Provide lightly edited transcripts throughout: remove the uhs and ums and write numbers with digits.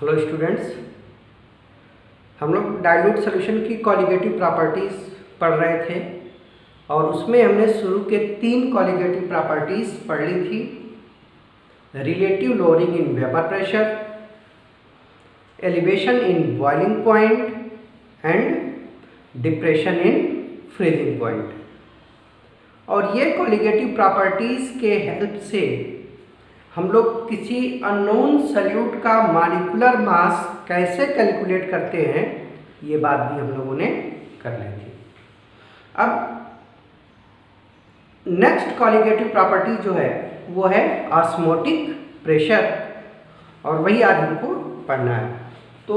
Hello students, हम लोग dilute solution की कॉलिगेटिव प्रॉपर्टीज़ पढ़ रहे थे और उसमें हमने शुरू के 3 कॉलिगेटिव प्रॉपर्टीज़ पढ़ ली थी। Relative lowering in vapour pressure, elevation in boiling point and depression in freezing point. और ये कॉलिगेटिव प्रॉपर्टीज़ के हेल्प से हम लोग किसी अननोन सॉल्यूट का मॉलिक्यूलर मास कैसे कैलकुलेट करते हैं, ये बात भी हम लोगों ने कर ली थी। अब नेक्स्ट कॉलिगेटिव प्रॉपर्टी जो है वो है ऑस्मोटिक प्रेशर, और वही आज हमको पढ़ना है। तो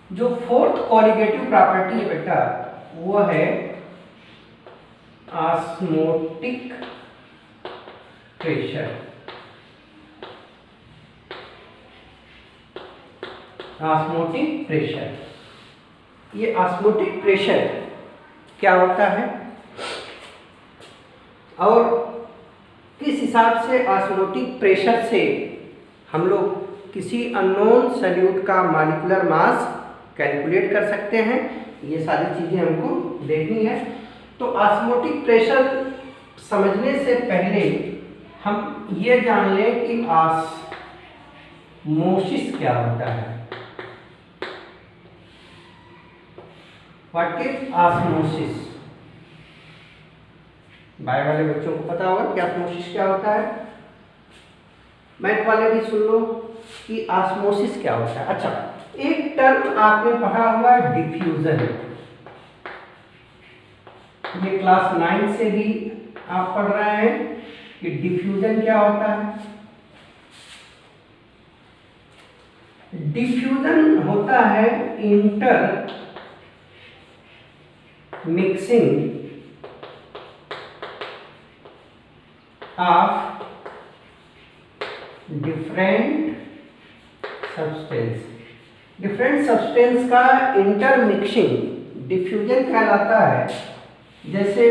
जो फोर्थ कॉलिगेटिव प्रॉपर्टी है बेटा, वो है ऑस्मोटिक प्रेशर। ऑस्मोटिक प्रेशर, ये ऑस्मोटिक प्रेशर क्या होता है और किस हिसाब से ऑस्मोटिक प्रेशर से हम लोग किसी अननोन सॉल्यूट का मॉलिक्यूलर मास कैलकुलेट कर सकते हैं, ये सारी चीज़ें हमको देखनी है। तो ऑस्मोटिक प्रेशर समझने से पहले हम ये जान लें कि ऑस्मोसिस क्या होता है। What is osmosis? बायो वाले बच्चों को पता होगा कि ऑस्मोसिस क्या होता है। मैथ वाले भी सुन लो कि ऑस्मोसिस क्या होता है। अच्छा, एक टर्म आपने पढ़ा हुआ है डिफ्यूजन। ये क्लास 9 से भी आप पढ़ रहे हैं कि डिफ्यूजन क्या होता है। डिफ्यूजन होता है inter mixing of different substance. Different substance का इंटर मिक्सिंग डिफ्यूजन कहलाता है। जैसे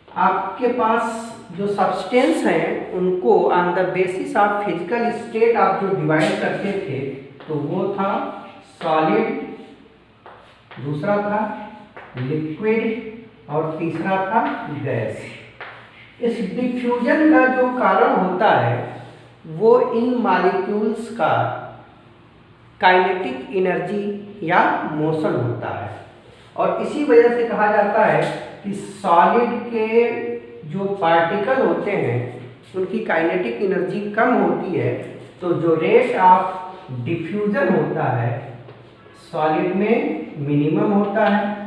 आपके पास जो सब्सटेंस हैं उनको on the basis of physical state आप जो डिवाइड करते थे, तो वो था सॉलिड, दूसरा था लिक्विड और तीसरा था गैस। इस डिफ्यूजन का जो कारण होता है वो इन मॉलिक्यूल्स का काइनेटिक एनर्जी या मोशन होता है, और इसी वजह से कहा जाता है कि सॉलिड के जो पार्टिकल होते हैं उनकी काइनेटिक एनर्जी कम होती है, तो जो रेट ऑफ डिफ्यूजन होता है सॉलिड में मिनिमम होता है।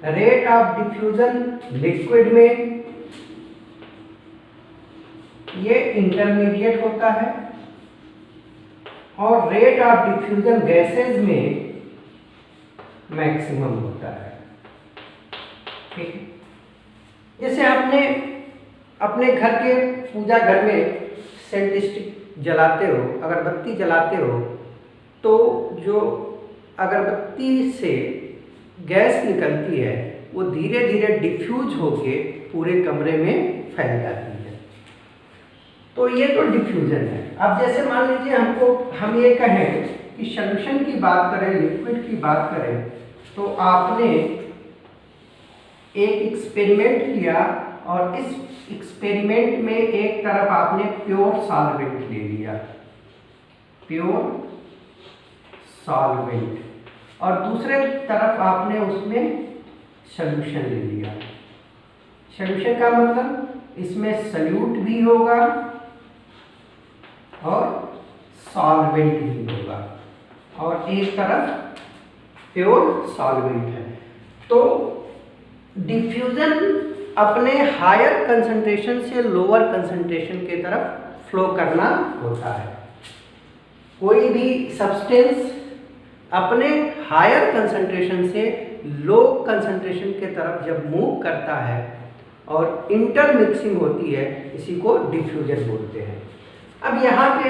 रेट ऑफ डिफ्यूजन लिक्विड में ये इंटरमीडिएट होता है, और रेट ऑफ डिफ्यूजन गैसेज में मैक्सिमम होता है। ठीक है, जैसे आपने अपने घर के पूजा घर में सेंट स्टिक जलाते हो, अगरबत्ती जलाते हो, तो जो अगरबत्ती से गैस निकलती है वो धीरे धीरे डिफ्यूज होके पूरे कमरे में फैल जाती है। तो ये तो डिफ्यूजन है। अब जैसे मान लीजिए हम ये कहें कि सॉल्यूशन की बात करें, लिक्विड की बात करें, तो आपने एक एक्सपेरिमेंट किया और इस एक्सपेरिमेंट में एक तरफ आपने प्योर सॉल्वेंट ले लिया, प्योर सॉल्वेंट, और दूसरे तरफ आपने उसमें सॉल्यूशन ले लिया। सॉल्यूशन का मतलब इसमें सॉल्यूट भी होगा और सॉल्वेंट भी होगा, और एक तरफ प्योर सॉल्वेंट है। तो डिफ्यूजन अपने हायर कंसंट्रेशन से लोअर कंसंट्रेशन के तरफ फ्लो करना होता है। कोई भी सब्सटेंस अपने हायर कंसंट्रेशन से लो कंसंट्रेशन के तरफ जब मूव करता है और इंटरमिक्सिंग होती है, इसी को डिफ्यूजन बोलते हैं। अब यहाँ पे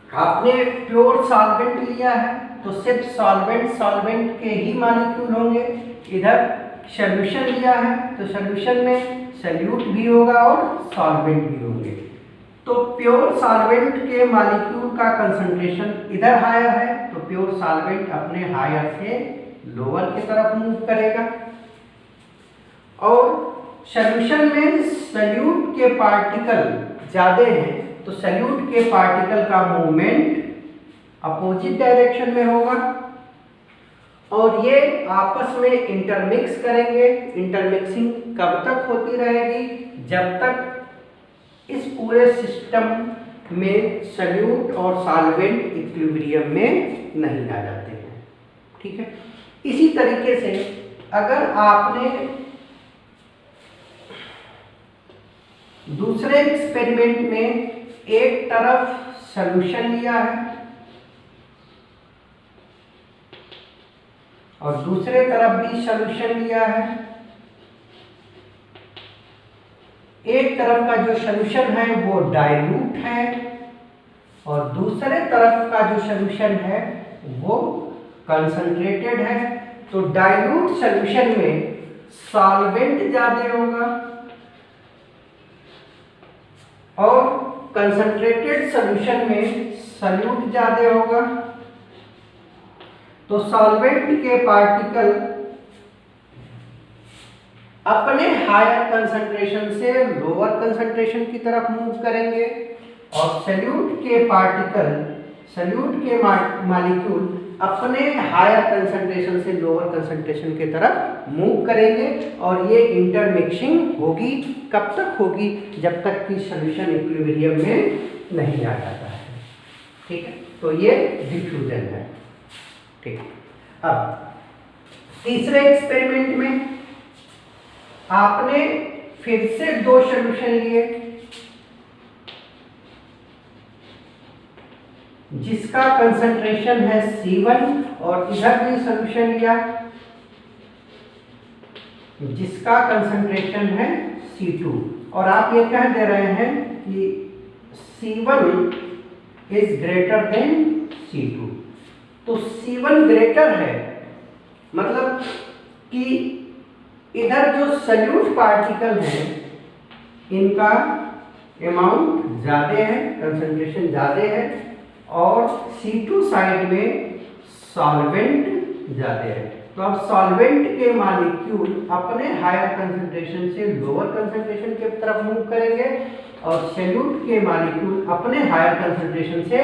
आपने प्योर सॉल्वेंट लिया है तो सिर्फ सॉल्वेंट के ही मॉलिक्यूल होंगे। इधर सॉल्यूशन लिया है तो सॉल्यूशन में सॉल्यूट भी होगा और सॉल्वेंट भी होंगे। तो प्योर सॉल्वेंट के मॉलिक्यूल का कंसंट्रेशन इधर हायर है, तो प्योर सॉल्वेंट अपने हायर से लोअर की तरफ मूव करेगा। और सॉल्यूशन में सॉल्यूट के पार्टिकल ज्यादा हैं, तो सॉल्यूट के पार्टिकल का मूवमेंट अपोजिट डायरेक्शन में होगा और ये आपस में इंटरमिक्स करेंगे। इंटरमिक्सिंग कब तक होती रहेगी? जब तक इस पूरे सिस्टम में सॉल्यूट और सॉल्वेंट इक्विलिब्रियम में नहीं आ जाते हैं। ठीक है, इसी तरीके से अगर आपने दूसरे एक्सपेरिमेंट में एक तरफ सॉल्यूशन लिया है और दूसरे तरफ भी सॉल्यूशन लिया है, एक तरफ का जो सॉल्यूशन है वो डाइल्यूट है और दूसरे तरफ का जो सॉल्यूशन है वो कंसंट्रेटेड है। तो डाइल्यूट सॉल्यूशन में सॉल्वेंट ज्यादा होगा और कंसंट्रेटेड सॉल्यूशन में सॉल्यूट ज्यादा होगा। तो सॉल्वेंट के पार्टिकल अपने हायर कंसंट्रेशन से लोअर कंसंट्रेशन की तरफ मूव करेंगे और सॉल्यूट के पार्टिकल, सॉल्यूट के मॉलिक्यूल अपने हायर कंसंट्रेशन से लोअर कंसंट्रेशन की तरफ मूव करेंगे और ये इंटरमिक्सिंग होगी। कब तक होगी? जब तक कि सॉल्यूशन इक्विलिब्रियम में नहीं आ जाता है। ठीक है, तो ये डिफ्यूजन है। ठीक, अब तीसरे एक्सपेरिमेंट में आपने फिर से दो सॉल्यूशन लिए जिसका कंसंट्रेशन है C1 और इधर भी सॉल्यूशन लिया जिसका कंसंट्रेशन है C2 और आप ये कह दे रहे हैं कि C1 is greater than C2। तो C1 ग्रेटर है मतलब कि इधर जो सॉल्यूट पार्टिकल हैं इनका अमाउंट ज़्यादा है, कंसंट्रेशन ज़्यादा है और C2 साइड में सॉल्वेंट ज़्यादा है। तो अब सॉल्वेंट के मॉलिक्यूल अपने हायर कंसंट्रेशन से लोअर कंसंट्रेशन की तरफ मूव करेंगे और सॉल्यूट के मॉलिक्यूल अपने हायर कंसंट्रेशन से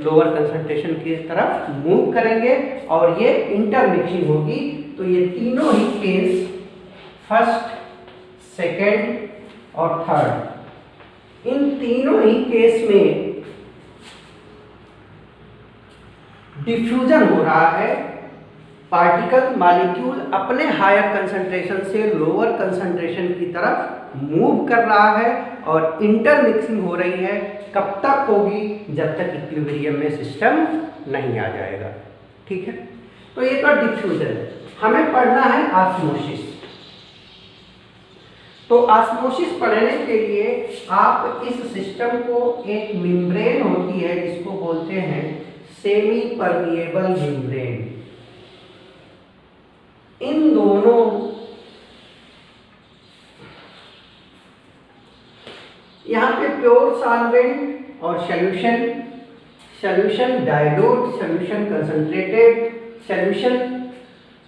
लोअर कंसंट्रेशन की तरफ मूव करेंगे और ये इंटरमिक्सिंग होगी। तो ये तीनों ही केस, फर्स्ट, सेकेंड और थर्ड, इन तीनों ही केस में डिफ्यूजन हो रहा है। पार्टिकल मॉलिक्यूल अपने हायर कंसंट्रेशन से लोअर कंसंट्रेशन की तरफ मूव कर रहा है और इंटरमिक्सिंग हो रही है। कब तक होगी? जब तक इक्विलिब्रियम में सिस्टम नहीं आ जाएगा। ठीक है, तो ये तो डिफ्यूजन है। हमें पढ़ना है ऑस्मोसिस। तो ऑस्मोसिस पढ़ने के लिए आप इस सिस्टम को, एक मेम्ब्रेन होती है जिसको बोलते हैं सेमी परमिएबल मेम्ब्रेन, इन दोनों यहाँ पे प्योर सॉल्वेंट और solution, solution dilute, solution concentrated, solution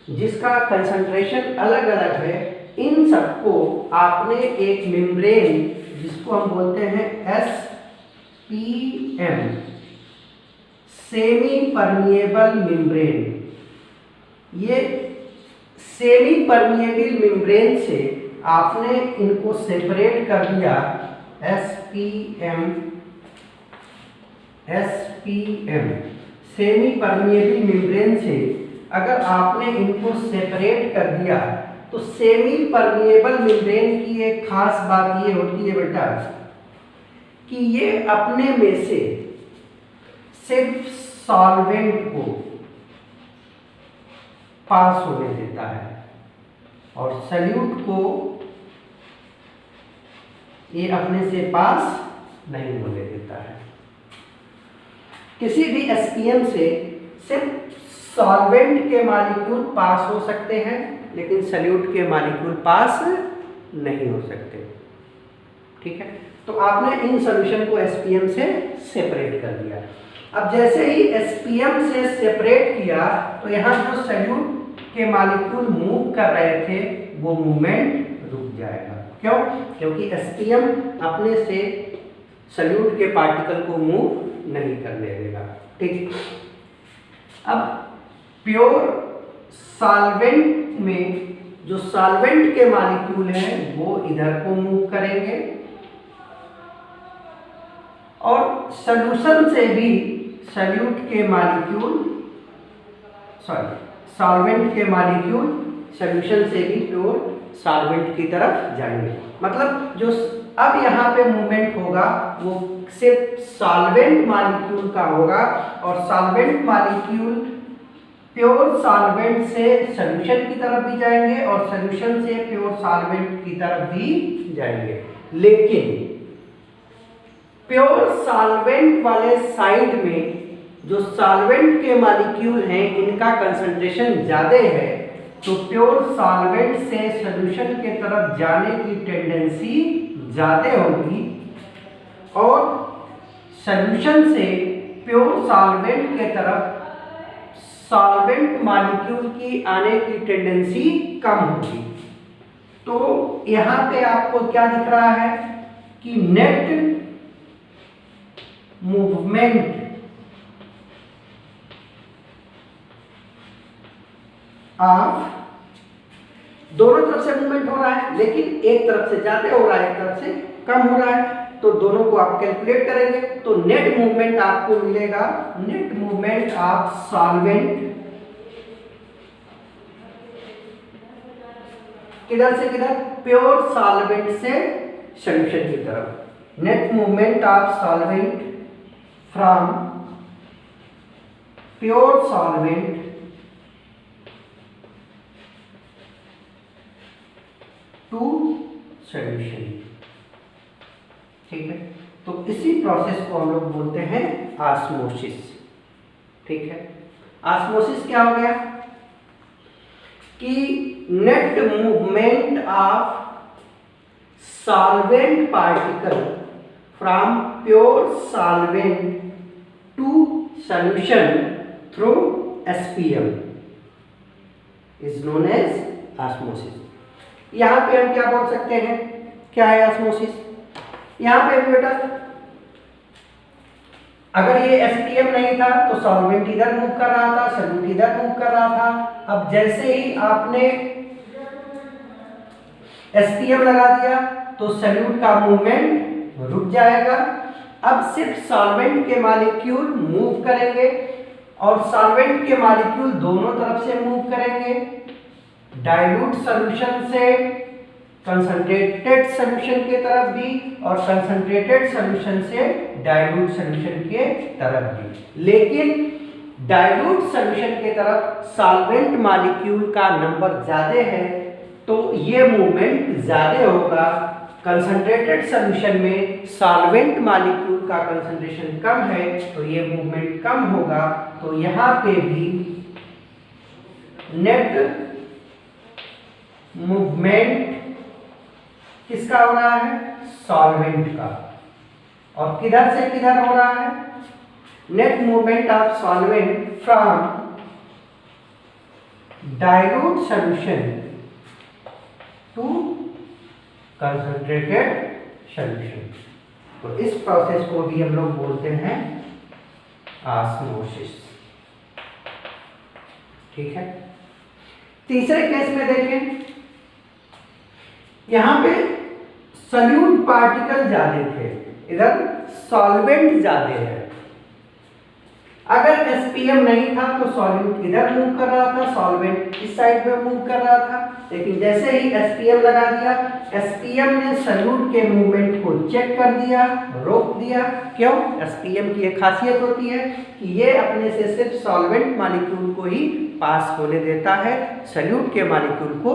जिसका कंसंट्रेशन अलग अलग है, इन सबको आपने एक मेम्ब्रेन जिसको हम बोलते हैं SPM, सेमी परमिएबल मेम्ब्रेन, ये सेमी परमिएबल मेम्ब्रेन से आपने इनको सेपरेट कर दिया। SPM सेमी परमिएबल मेम्ब्रेन से अगर आपने इनको सेपरेट कर दिया तो सेमी परमिएबल मेम्ब्रेन की एक खास बात ये होती है बेटा कि ये अपने में से सिर्फ सॉल्वेंट को पास होने देता है और सॉल्यूट को ये अपने से पास नहीं होने देता है। किसी भी SPM से सिर्फ सॉल्वेंट के मॉलिक्यूल पास हो सकते हैं लेकिन सॉल्यूट के मॉलिक्यूल पास नहीं हो सकते। ठीक है। तो आपने इन सॉल्यूशन को एसपीएम से सेपरेट कर दिया। अब जैसे ही एसपीएम से सेपरेट किया तो यहाँ जो सॉल्यूट के मॉलिक्यूल मूव कर रहे थे वो मूवमेंट रुक जाएगा। क्यों? क्योंकि एसपीएम अपने से सॉल्यूट के पार्टिकल को मूव नहीं करने देगा। ठीक। अब प्योर सॉल्वेंट में जो सॉल्वेंट के मॉलिक्यूल हैं वो इधर को मूव करेंगे और सॉल्यूशन से भी सॉल्यूट के मॉलिक्यूल सॉल्वेंट के मॉलिक्यूल सॉल्यूशन से भी प्योर सॉल्वेंट की तरफ जाएंगे। मतलब जो अब यहाँ पे मूवमेंट होगा वो सिर्फ सॉल्वेंट मॉलिक्यूल का होगा और सॉल्वेंट मॉलिक्यूल प्योर सॉल्वेंट से सॉल्यूशन की तरफ भी जाएंगे और सॉल्यूशन से प्योर सॉल्वेंट की तरफ भी जाएंगे। लेकिन प्योर सॉल्वेंट वाले साइड में जो सॉल्वेंट के मॉलिक्यूल हैं इनका कंसंट्रेशन ज़्यादा है, तो प्योर सॉल्वेंट से सॉल्यूशन के तरफ जाने की टेंडेंसी ज़्यादा होगी और सॉल्यूशन से प्योर सॉल्वेंट के तरफ सॉल्वेंट मॉलिक्यूल की आने की टेंडेंसी कम होगी। तो यहाँ पे आपको क्या दिख रहा है कि नेट मूवमेंट ऑफ दोनों तरफ से मूवमेंट हो रहा है, लेकिन एक तरफ से ज्यादा हो रहा है, एक तरफ से कम हो रहा है। तो दोनों को आप कैलकुलेट करेंगे तो नेट मूवमेंट आपको मिलेगा, नेट मूवमेंट ऑफ सॉल्वेंट किधर से किधर, प्योर सॉल्वेंट से सॉल्यूशन की तरफ। Net movement of solvent from pure solvent to solution. ठीक है। तो इसी प्रोसेस को हम लोग बोलते हैं ऑस्मोसिस। ठीक है। ऑस्मोसिस क्या हो गया कि net movement of solvent particle from pure solvent to solution through SPM is known as osmosis. यहां पे हम क्या बोल सकते हैं, क्या है ऑस्मोसिस? यहां पे बेटा अगर ये एसपीएम नहीं था तो सॉल्वेंट इधर मूव कर रहा था, सॉल्यूट इधर मूव कर रहा था। अब जैसे ही आपने एसपीएम लगा दिया तो सॉल्यूट का मूवमेंट रुक जाएगा। अब सिर्फ सॉल्वेंट के मॉलिक्यूल मूव करेंगे और सॉल्वेंट के मॉलिक्यूल दोनों तरफ से मूव करेंगे, डाइल्यूट सॉल्यूशन से कंसंट्रेटेड सॉल्यूशन के तरफ भी और कंसंट्रेटेड सॉल्यूशन से डाइल्यूट सॉल्यूशन के तरफ भी। लेकिन डाइल्यूट सॉल्यूशन के तरफ सॉल्वेंट मॉलिक्यूल का नंबर ज्यादा है तो ये मूवमेंट ज्यादा होगा। कंसंट्रेटेड सॉल्यूशन में सॉल्वेंट मॉलिक्यूल का कंसंट्रेशन कम है तो ये मूवमेंट कम होगा। तो यहाँ पे भी नेट मूवमेंट किसका हो रहा है? सॉल्वेंट का। और किधर से किधर हो रहा है? Net movement of solvent from dilute solution to concentrated solution. तो इस प्रोसेस को भी हम लोग बोलते हैं ऑस्मोसिस। ठीक है। तीसरे केस में देखें, यहां पे सॉल्यूट पार्टिकल ज्यादा थे, इधर सॉल्वेंट ज्यादा है। अगर एसपीएम नहीं था तो सॉल्यूट इधर मूव कर रहा था, सॉल्वेंट इस साइड में मूव कर रहा था। लेकिन जैसे ही एसपीएम लगा दिया, एसपीएम ने सॉल्यूट के मूवमेंट को चेक कर दिया, रोक दिया। क्यों? एसपीएम की एक खासियत होती है कि ये अपने से सिर्फ सॉल्वेंट मॉलिक्यूल को ही पास होने देता है, सॉल्यूट के मॉलिक्यूल को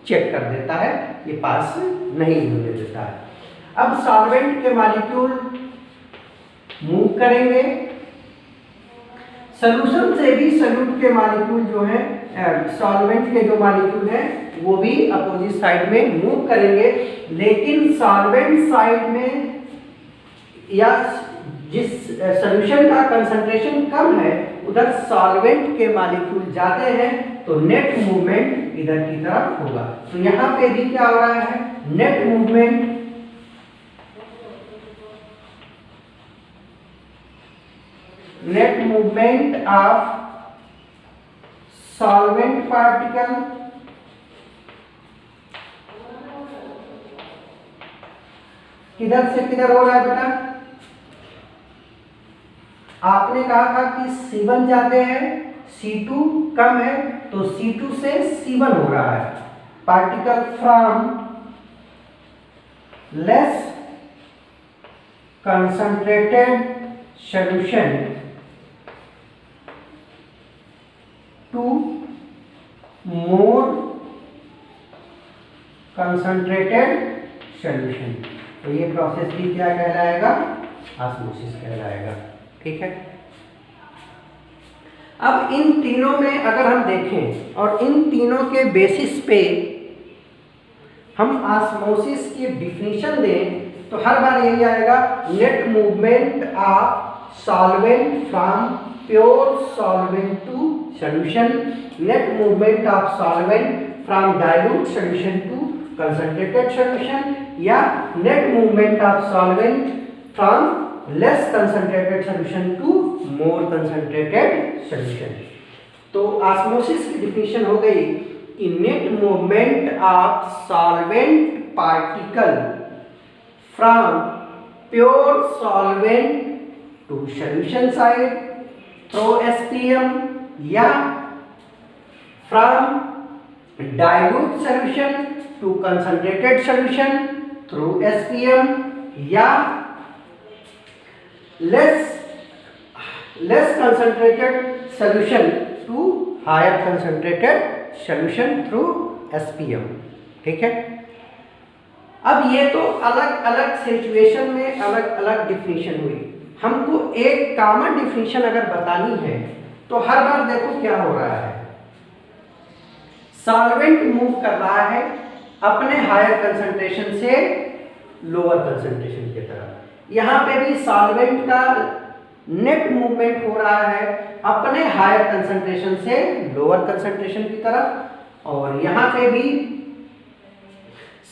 चेक कर देता है, ये पास नहीं होने देता है। अब सॉल्वेंट के मॉलिक्यूल मूव करेंगे, सॉल्यूशन से भी सॉल्यूट के मॉलिक्यूल जो है, सॉल्वेंट के जो मॉलिक्यूल हैं वो भी अपोजिट साइड में मूव करेंगे, लेकिन सॉल्वेंट साइड में या जिस सॉल्यूशन का कंसंट्रेशन कम है उधर सॉल्वेंट के मॉलिक्यूल ज्यादा हैं, तो नेट मूवमेंट इधर की तरफ होगा। तो यहाँ पे भी क्या हो रहा है, net movement of solvent particle किधर से किधर हो रहा है बेटा? आपने कहा था कि C1 ज्यादा है, C2 कम है, तो C2 से C1 हो रहा है। Particle from less concentrated solution to more concentrated solution, तो ये प्रोसेस भी क्या कहलाएगा, ऑस्मोसिस कहलाएगा। ठीक है। अब इन तीनों में अगर हम देखें और इन तीनों के बेसिस पे हम ऑस्मोसिस की डिफिनीशन दें तो हर बार यही आएगा, net movement of solvent from pure solvent to solution, net movement of solvent from dilute solution to concentrated solution, या net movement of solvent from less concentrated solution to more concentrated solution. तो osmosis की definition हो गई कि net movement of solvent particle from pure solvent to solution side through SPM, या from dilute solution to concentrated solution through SPM, या less concentrated solution to higher concentrated solution through SPM। ठीक है। अब ये तो अलग अलग सिचुएशन में अलग अलग डिफिनीशन हुई। हमको एक कॉमन डिफिनीशन अगर बतानी है तो हर बार देखो क्या हो रहा है, सॉल्वेंट मूव कर रहा है अपने हायर कंसंट्रेशन से लोअर कंसंट्रेशन की तरफ। यहाँ पे भी सॉल्वेंट का नेट मूवमेंट हो रहा है अपने हायर कंसंट्रेशन से लोअर कंसंट्रेशन की तरफ, और यहाँ पे भी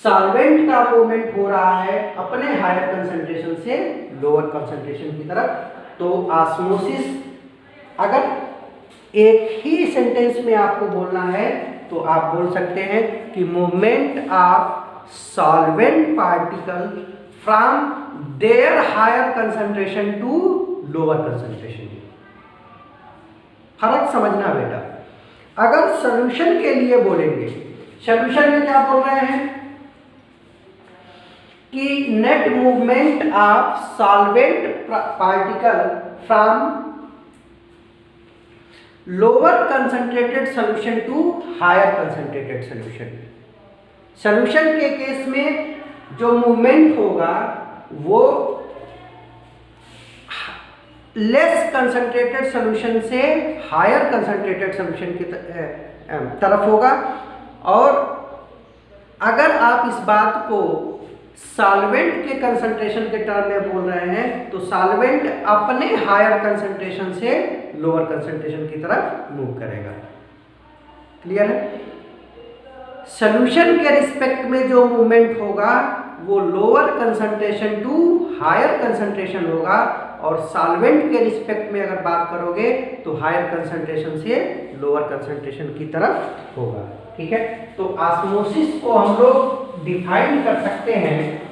सॉल्वेंट का मूवमेंट हो रहा है अपने हायर कंसंट्रेशन से लोअर कंसंट्रेशन की तरफ। तो ऑस्मोसिस अगर एक ही सेंटेंस में आपको बोलना है तो आप बोल सकते हैं कि movement of solvent particle from their higher concentration to lower concentration. फर्क समझना बेटा। अगर सॉल्यूशन के लिए बोलेंगे, सॉल्यूशन में क्या बोल रहे हैं कि net movement of solvent particle from lower concentrated solution to higher concentrated solution. Solution के केस में जो मूवमेंट होगा वो लेस कंसंट्रेटेड सॉल्यूशन से हायर कंसंट्रेटेड सॉल्यूशन की तरफ होगा, और अगर आप इस बात को सॉल्वेंट के कंसंट्रेशन के टर्म में बोल रहे हैं तो सॉल्वेंट अपने हायर कंसंट्रेशन से लोअर कंसंट्रेशन की तरफ मूव करेगा। क्लियर है? सॉल्यूशन के रिस्पेक्ट में जो मूवमेंट होगा वो lower concentration to higher concentration होगा, और सॉल्वेंट के रिस्पेक्ट में अगर बात करोगे तो हायर कंसंट्रेशन से लोअर कंसंट्रेशन की तरफ होगा। ठीक है। तो ऑस्मोसिस को हम लोग डिफाइन कर सकते हैं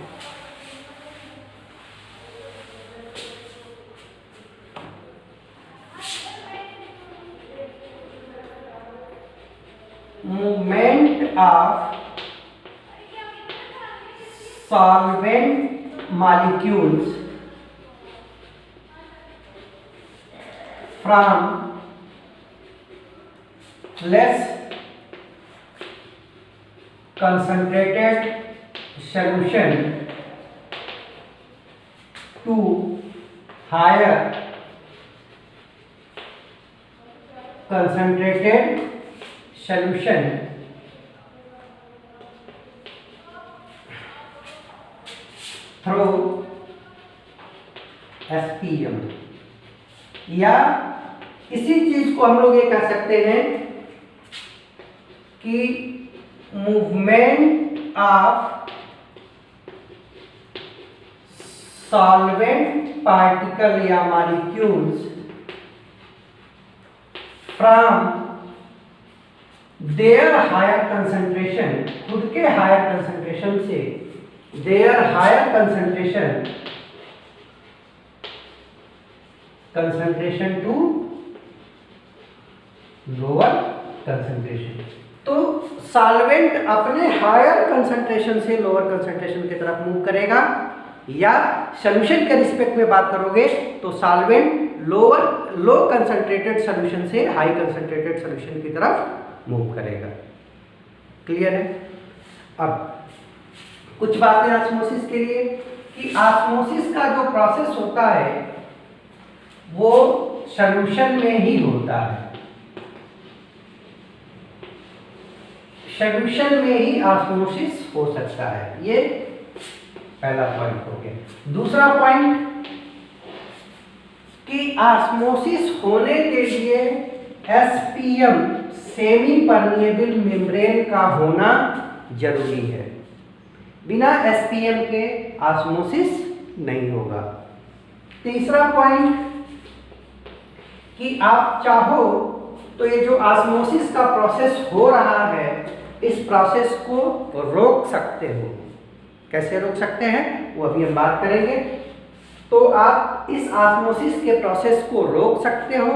movement of solvent molecules from less concentrated solution to higher concentrated solution through SPM, या इसी चीज को हम लोग ये कह सकते हैं कि मूवमेंट ऑफ सॉल्वेंट पार्टिकल या molecules from their higher concentration, खुद के हायर कंसंट्रेशन से their higher concentration to lower concentration. तो सॉल्वेंट अपने हायर कंसंट्रेशन से लोअर कंसंट्रेशन की तरफ मूव करेगा, या सॉल्यूशन के रिस्पेक्ट में बात करोगे तो सॉल्वेंट लो कंसंट्रेटेड सॉल्यूशन से हाई कंसंट्रेटेड सॉल्यूशन की तरफ मूव करेगा। क्लियर है? अब कुछ बातें ऑस्मोसिस के लिए, कि ऑस्मोसिस का जो प्रोसेस होता है वो सॉल्यूशन में ही होता है, सॉल्यूशन में ही ऑस्मोसिस हो सकता है। ये पहला पॉइंट हो गया। दूसरा पॉइंट कि ऑस्मोसिस होने के लिए एसपीएम सेमी परमिएबल मेम्ब्रेन का होना जरूरी है। बिना एसपीएम के ऑस्मोसिस नहीं होगा। तीसरा पॉइंट कि आप चाहो तो ये जो ऑस्मोसिस का प्रोसेस हो रहा है इस प्रोसेस को रोक सकते हो। कैसे रोक सकते हैं वो अभी हम बात करेंगे। तो आप इस ऑस्मोसिस के प्रोसेस को रोक सकते हो,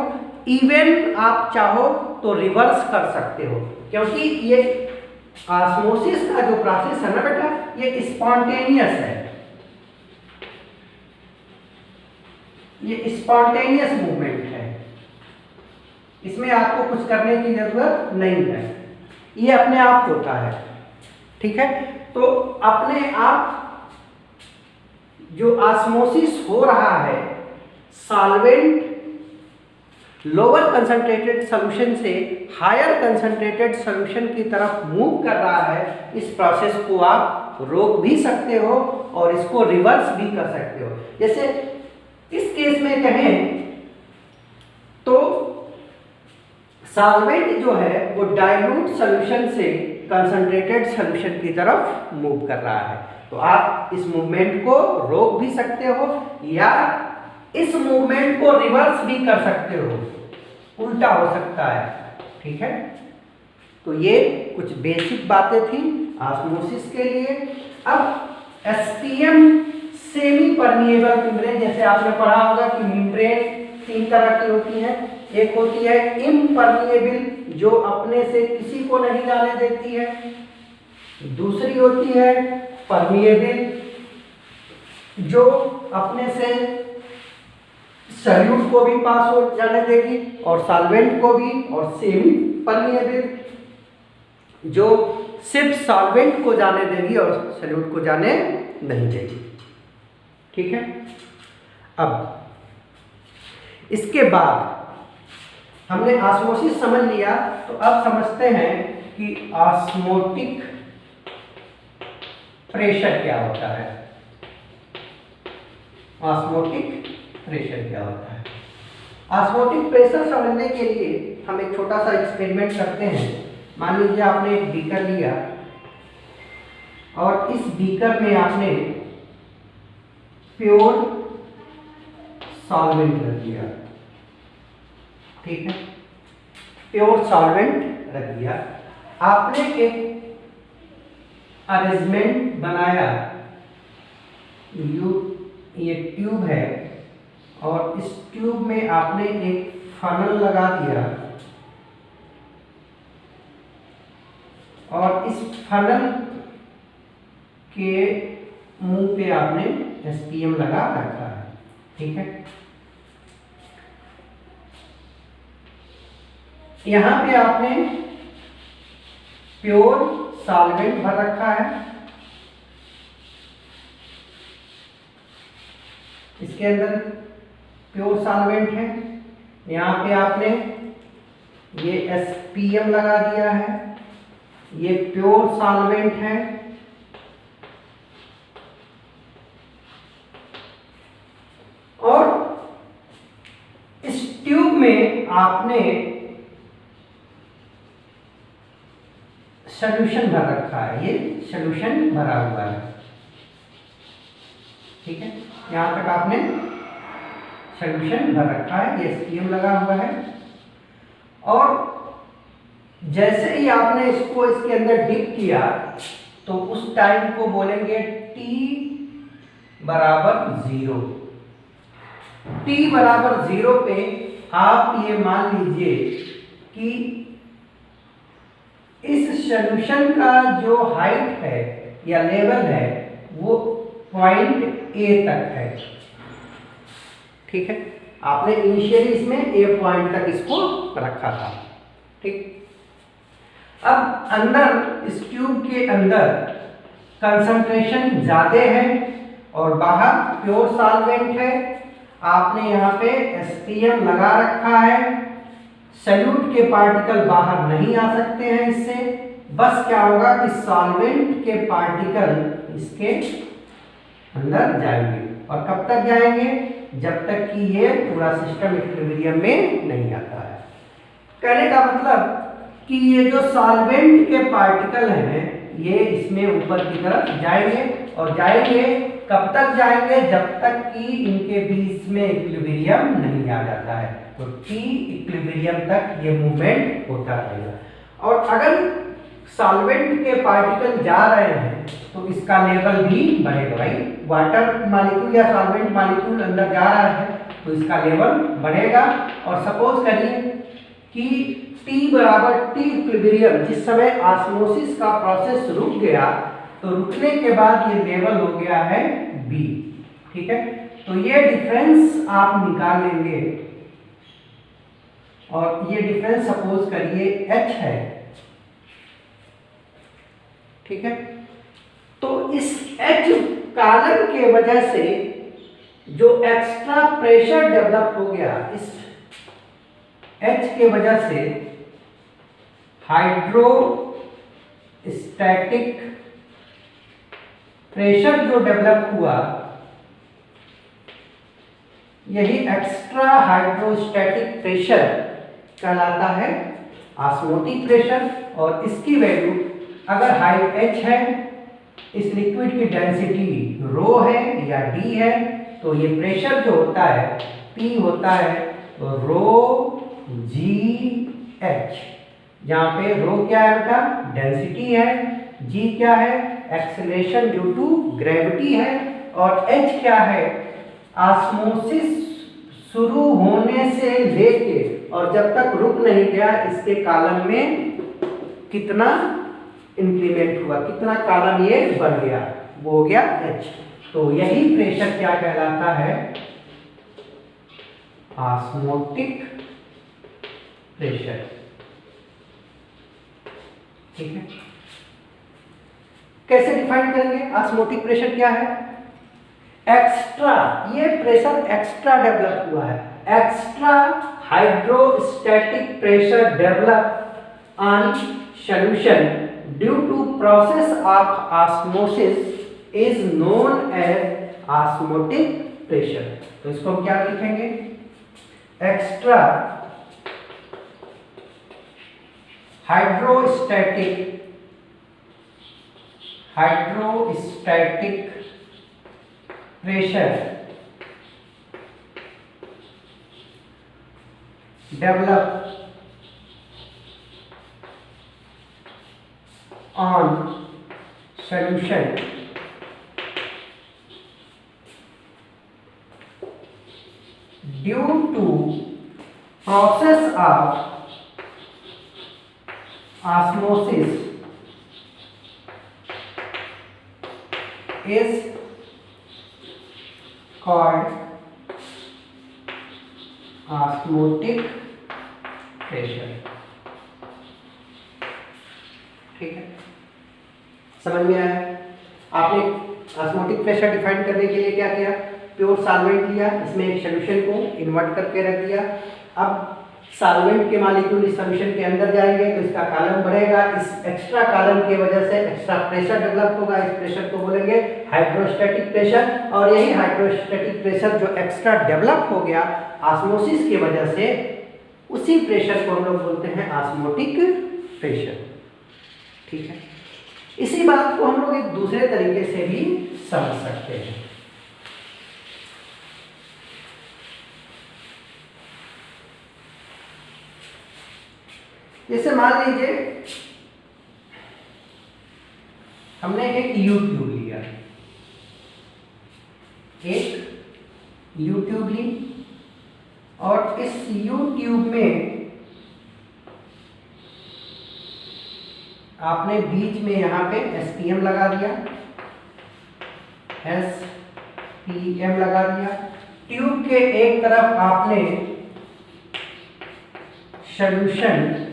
इवन आप चाहो तो रिवर्स कर सकते हो, क्योंकि ये ऑस्मोसिस का जो प्रोसेस है ना बेटा, ये स्पॉन्टेनियस है, ये स्पॉन्टेनियस मूवमेंट है, इसमें आपको कुछ करने की जरूरत नहीं है, ये अपने आप होता है। ठीक है? तो अपने आप जो ऑस्मोसिस हो रहा है, सॉल्वेंट लोअर कंसंट्रेटेड सॉल्यूशन से हायर कंसंट्रेटेड सॉल्यूशन की तरफ मूव कर रहा है, इस प्रोसेस को आप रोक भी सकते हो और इसको रिवर्स भी कर सकते हो। जैसे इस केस में कहें तो सॉल्वेंट जो है वो डाइल्यूट सॉल्यूशन से कंसंट्रेटेड सॉल्यूशन की तरफ मूव कर रहा है, तो आप इस मूवमेंट को रोक भी सकते हो या इस मूवमेंट को रिवर्स भी कर सकते हो, उल्टा हो सकता है। ठीक है? तो ये कुछ बेसिक बातें थी ऑस्मोसिस के लिए। अब एसपीएम सेमी परमिएबल मेम्ब्रेन, जैसे आपने पढ़ा होगा कि मेम्ब्रेन तीन तरह की होती है। एक होती है इम्परमिएबल, जो अपने से किसी को नहीं जाने देती है। दूसरी होती है परमिएबल, जो अपने से सॉल्यूट को भी पास हो जाने देगी और सॉल्वेंट को भी, और सेमी परमिएबल जो सिर्फ सॉल्वेंट को जाने देगी और सॉल्यूट को जाने नहीं देगी। ठीक है? अब इसके बाद हमने ऑस्मोसिस समझ लिया, तो अब समझते हैं कि ऑस्मोटिक प्रेशर क्या होता है। ऑस्मोटिक प्रेशर क्या होता है? ऑस्मोटिक प्रेशर समझने के लिए हम एक छोटा सा एक्सपेरिमेंट करते हैं। मान लीजिए आपने एक बीकर लिया और इस बीकर में आपने प्योर सॉल्वेंट रख दिया। ठीक है? प्योर सॉल्वेंट रख दिया। आपने एक अरेंजमेंट बनाया, ये ट्यूब है और इस ट्यूब में आपने एक फनल लगा दिया और इस फनल के मुंह पे आपने एसपीएम लगा रखा है। ठीक है? यहां पे आपने प्योर सॉल्वेंट भर रखा है, इसके अंदर प्योर सॉल्वेंट है। यहाँ पे आपने ये SPM लगा दिया है, ये प्योर सॉल्वेंट है, और इस ट्यूब में आपने सॉल्यूशन भर रखा है, ये सॉल्यूशन भरा हुआ है। ठीक है, यहां तक आपने सॉल्यूशन भर रखा है, ये SPM लगा हुआ है। और जैसे ही आपने इसको इसके अंदर डिप किया तो उस टाइम को बोलेंगे T बराबर 0। T बराबर 0 पे आप ये मान लीजिए कि इस सॉल्यूशन का जो हाइट है या लेवल है वो पॉइंट A तक है। ठीक है, आपने इनिशियली इसमें A पॉइंट तक इसको रखा था। ठीक, अब अंदर इस ट्यूब के अंदर कंसंट्रेशन ज्यादा है और बाहर प्योर सॉल्वेंट है। आपने यहाँ पे SPM लगा रखा है, सॉल्यूट के पार्टिकल बाहर नहीं आ सकते हैं इससे। बस क्या होगा कि सॉल्वेंट के पार्टिकल इसके अंदर जाएंगे, और कब तक जाएंगे? जब तक कि ये पूरा सिस्टम इक्विलिब्रियम में नहीं आता है। कहने का मतलब कि ये जो सॉल्वेंट के पार्टिकल हैं ये इसमें ऊपर की तरफ जाएंगे, और जाएंगे कब तक जाएंगे? जब तक कि इनके बीच में इक्विलिब्रियम नहीं आ जाता है। तो T इक्विलिब्रियम तक ये मूवमेंट होता रहेगा। और अगर सॉल्वेंट के पार्टिकल जा रहे हैं तो इसका लेवल भी बढ़ेगा। भाई वाटर मॉलिक्यूल या सॉल्वेंट मॉलिक्यूल अंदर जा रहा है तो इसका लेवल बढ़ेगा। और सपोज करिए कि T बराबर T इक्विलिब्रियम, जिस समय ऑस्मोसिस का प्रोसेस रुक गया तो रुकने के बाद ये लेवल हो गया है B। ठीक है, तो ये डिफरेंस आप निकाल लेंगे, और ये डिफरेंस सपोज करिए H है। ठीक है, तो इस H कॉलम के वजह से जो एक्स्ट्रा प्रेशर डेवलप हो गया, इस H के वजह से हाइड्रोस्टैटिक प्रेशर जो डेवलप हुआ, यही एक्स्ट्रा हाइड्रोस्टैटिक प्रेशर कहलाता है ऑस्मोटिक प्रेशर। और इसकी वैल्यू अगर हाइट H है, इस लिक्विड की डेंसिटी रो है या D है, तो ये प्रेशर जो होता है P होता है रो GH, जहाँ पे रो क्या है बेटा? डेंसिटी है, G क्या है? एक्सेलरेशन ड्यू टू ग्रेविटी है, और H क्या है? ऑस्मोसिस शुरू होने से लेके और जब तक रुक नहीं गया इसके कॉलम में कितना इंक्रीमेंट हुआ, कितना कॉलम ये बढ़ गया, वो हो गया H। तो यही प्रेशर क्या कहलाता है? Osmotic pressure. ठीक है, कैसे डिफाइन करेंगे? ऑस्मोटिक प्रेशर क्या है? एक्स्ट्रा, ये प्रेशर एक्स्ट्रा डेवलप हुआ है, extra hydrostatic pressure develop on solution due to process of osmosis is known as osmotic pressure. तो इसको हम क्या लिखेंगे? Extra hydrostatic pressure develop on solution due to process of osmosis is called osmotic pressure। ठीक है, समझ में आया? आपने ऑस्मोटिक प्रेशर डिफाइन करने के लिए क्या किया? प्योर सॉल्वेंट लिया, इसमें एक सॉल्यूशन को इन्वर्ट करके रख दिया। अब सॉल्वेंट के मॉलिक्यूल इस सॉल्यूशन के अंदर जाएंगे तो इसका कॉलम बढ़ेगा, इस एक्स्ट्रा कॉलम की वजह से एक्स्ट्रा प्रेशर डेवलप होगा, इस प्रेशर को बोलेंगे हाइड्रोस्टैटिक प्रेशर। और यही हाइड्रोस्टैटिक प्रेशर जो एक्स्ट्रा डेवलप हो गया ऑस्मोसिस की वजह से, उसी प्रेशर को हम लोग बोलते हैं ऑस्मोटिक प्रेशर। ठीक है, इसी बात को हम लोग एक दूसरे तरीके से भी समझ सकते हैं। जैसे मान लीजिए हमने एक यू ट्यूब लिया, एक यू ट्यूब ली और इस यू ट्यूब में आपने बीच में यहाँ पे एसपीएम लगा दिया, एसपीएम लगा दिया। ट्यूब के एक तरफ आपने सॉल्यूशन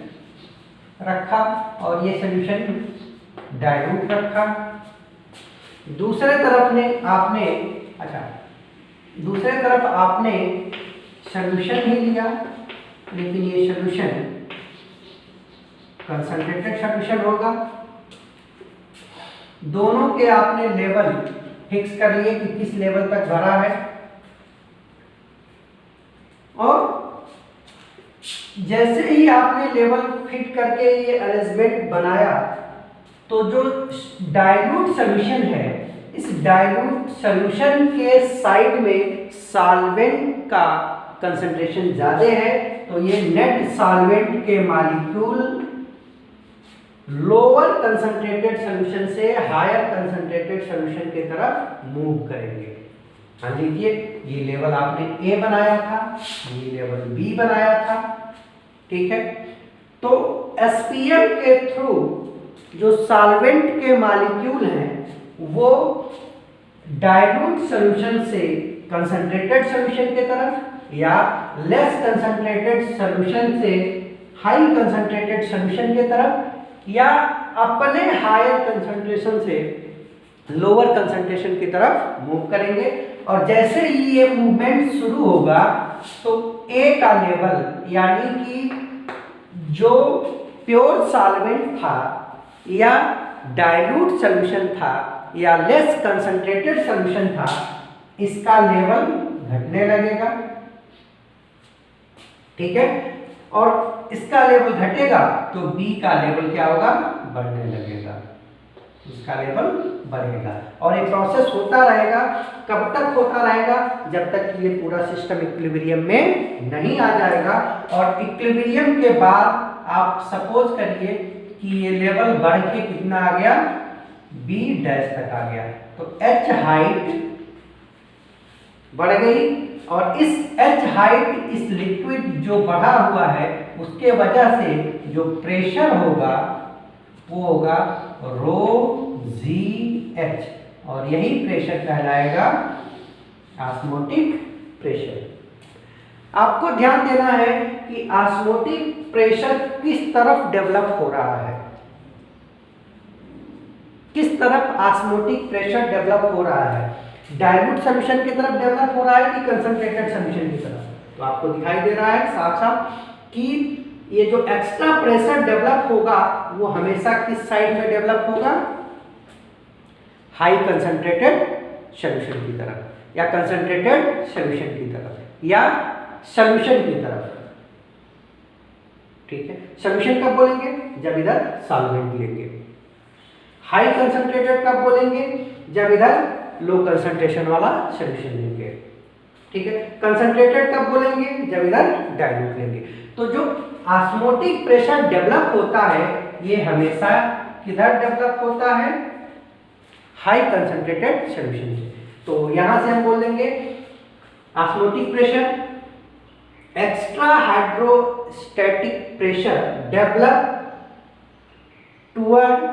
रखा और ये सॉल्यूशन डाइल्यूट रखा। दूसरे तरफ आपने सॉल्यूशन ही लिया, लेकिन ये सॉल्यूशन कंसंट्रेटेड सॉल्यूशन होगा। दोनों के आपने लेवल फिक्स कर लिए कि किस लेवल तक भरा है, और जैसे ही आपने लेवल फिट करके ये अरेंजमेंट बनाया तो जो डाइल्यूट सॉल्यूशन है, इस डाइल्यूट सॉल्यूशन के साइड में सॉल्वेंट का कंसंट्रेशन ज्यादा है, तो ये नेट सॉल्वेंट के मॉलिक्यूल लोअर कंसंट्रेटेड सॉल्यूशन से हायर कंसंट्रेटेड सॉल्यूशन की तरफ मूव करेंगे। मान लीजिए ये लेवल आपने ए बनाया था, ये लेवल बी बनाया था। ठीक है, तो एसपीएम के थ्रू जो सॉल्वेंट के मॉलिक्यूल हैं वो डाइल्यूट सॉल्यूशन से कंसंट्रेटेड सॉल्यूशन की तरफ या लेस कंसंट्रेटेड सॉल्यूशन से हाई कंसंट्रेटेड सॉल्यूशन की तरफ या अपने हायर कंसंट्रेशन से लोअर कंसंट्रेशन की तरफ मूव करेंगे। और जैसे ही ये मूवमेंट शुरू होगा तो ए का लेवल, यानी कि जो प्योर सॉल्वेंट था या डाइल्यूट सॉल्यूशन था या लेस कंसंट्रेटेड सॉल्यूशन था, इसका लेवल घटने लगेगा। ठीक है, और इसका लेवल घटेगा तो बी का लेवल क्या होगा, बढ़ने लगेगा, इसका लेवल बढ़ेगा। और ये प्रोसेस होता रहेगा। कब तक होता रहेगा, जब तक ये पूरा सिस्टम इक्विलिब्रियम में नहीं आ जाएगा। और इक्विलिब्रियम के बाद आप सपोज करिए कि ये लेवल बढ़ के कितना आ गया, बी डैश तक आ गया, तो एच हाइट बढ़ गई। और इस एच हाइट, इस लिक्विड जो बढ़ा हुआ है, उसके वजह से जो प्रेशर होगा वो होगा रो जी एच, और यही प्रेशर कहलाएगा ऑस्मोटिक प्रेशर। आपको ध्यान देना है कि ऑस्मोटिक प्रेशर किस तरफ डेवलप हो रहा है, किस तरफ ऑस्मोटिक प्रेशर डेवलप हो रहा है, डाइल्यूट सॉल्यूशन की तरफ डेवलप हो रहा है कि कंसंट्रेटेड सॉल्यूशन की तरफ। तो आपको दिखाई दे रहा है साफ साफ कि ये जो एक्स्ट्रा प्रेशर डेवलप होगा वो हमेशा किस साइड में डेवलप होगा, हाई कंसंट्रेटेड सॉल्यूशन की तरफ या कंसंट्रेटेड सॉल्यूशन की तरफ या सॉल्यूशन की तरफ। ठीक है, सॉल्यूशन कब बोलेंगे, जब इधर सॉल्वेंट लेंगे। हाई कंसंट्रेटेड कब बोलेंगे, जब इधर लो कंसंट्रेशन वाला सॉल्यूशन लेंगे। ठीक है, कंसंट्रेटेड कब बोलेंगे, जब इधर डाइल्यूट लेंगे। तो जो ऑस्मोटिक प्रेशर डेवलप होता है ये हमेशा किधर डेवलप होता है, हाई कंसंट्रेटेड सॉल्यूशन से। तो यहां से हम बोल देंगे osmotic pressure, extra hydrostatic pressure develop toward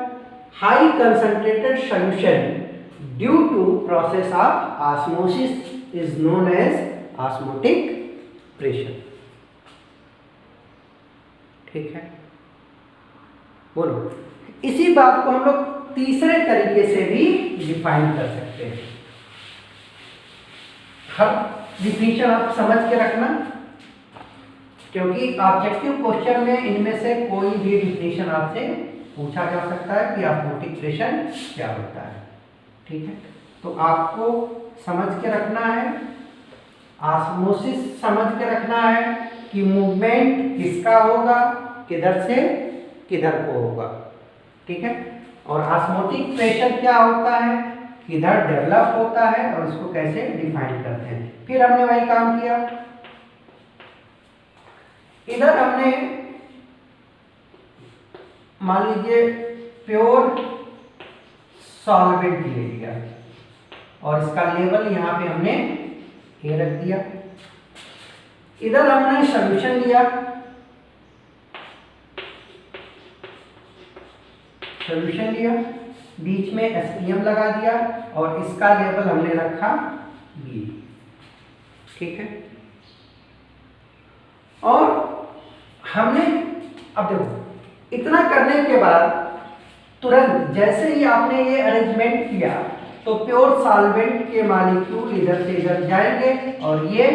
high concentrated solution due to process of osmosis is known as osmotic pressure. ठीक है, बोलो। इसी बात को हम लोग तीसरे तरीके से भी डिफाइन कर सकते हैं। हर डिफिनेशन आप समझ के रखना। क्योंकि ऑब्जेक्टिव क्वेश्चन में इनमें से कोई भी डिफिनेशन आपसे पूछा जा सकता है कि ऑस्मोटिक प्रेशर क्या होता है। ठीक है, तो आपको समझ के रखना है, ऑस्मोसिस समझ के रखना है कि मूवमेंट किसका होगा, किधर से किधर को होगा। ठीक है, और ऑस्मोटिक प्रेशर क्या होता है, किधर डेवलप होता है और इसको कैसे डिफाइन करते हैं। फिर हमने वही काम किया, इधर हमने मान लीजिए प्योर सॉल्वेंट ले लिया और इसका लेवल यहाँ पे हमने ए रख दिया। इधर हमने सॉल्यूशन लिया, बीच में एसपीएम लगा दिया और इसका लेवल हमने रखा बी। ठीक है, और हमने अब देखो इतना करने के बाद तुरंत जैसे ही आपने ये अरेंजमेंट किया तो प्योर सॉल्वेंट के मॉलिक्यूल इधर से इधर जाएंगे और ये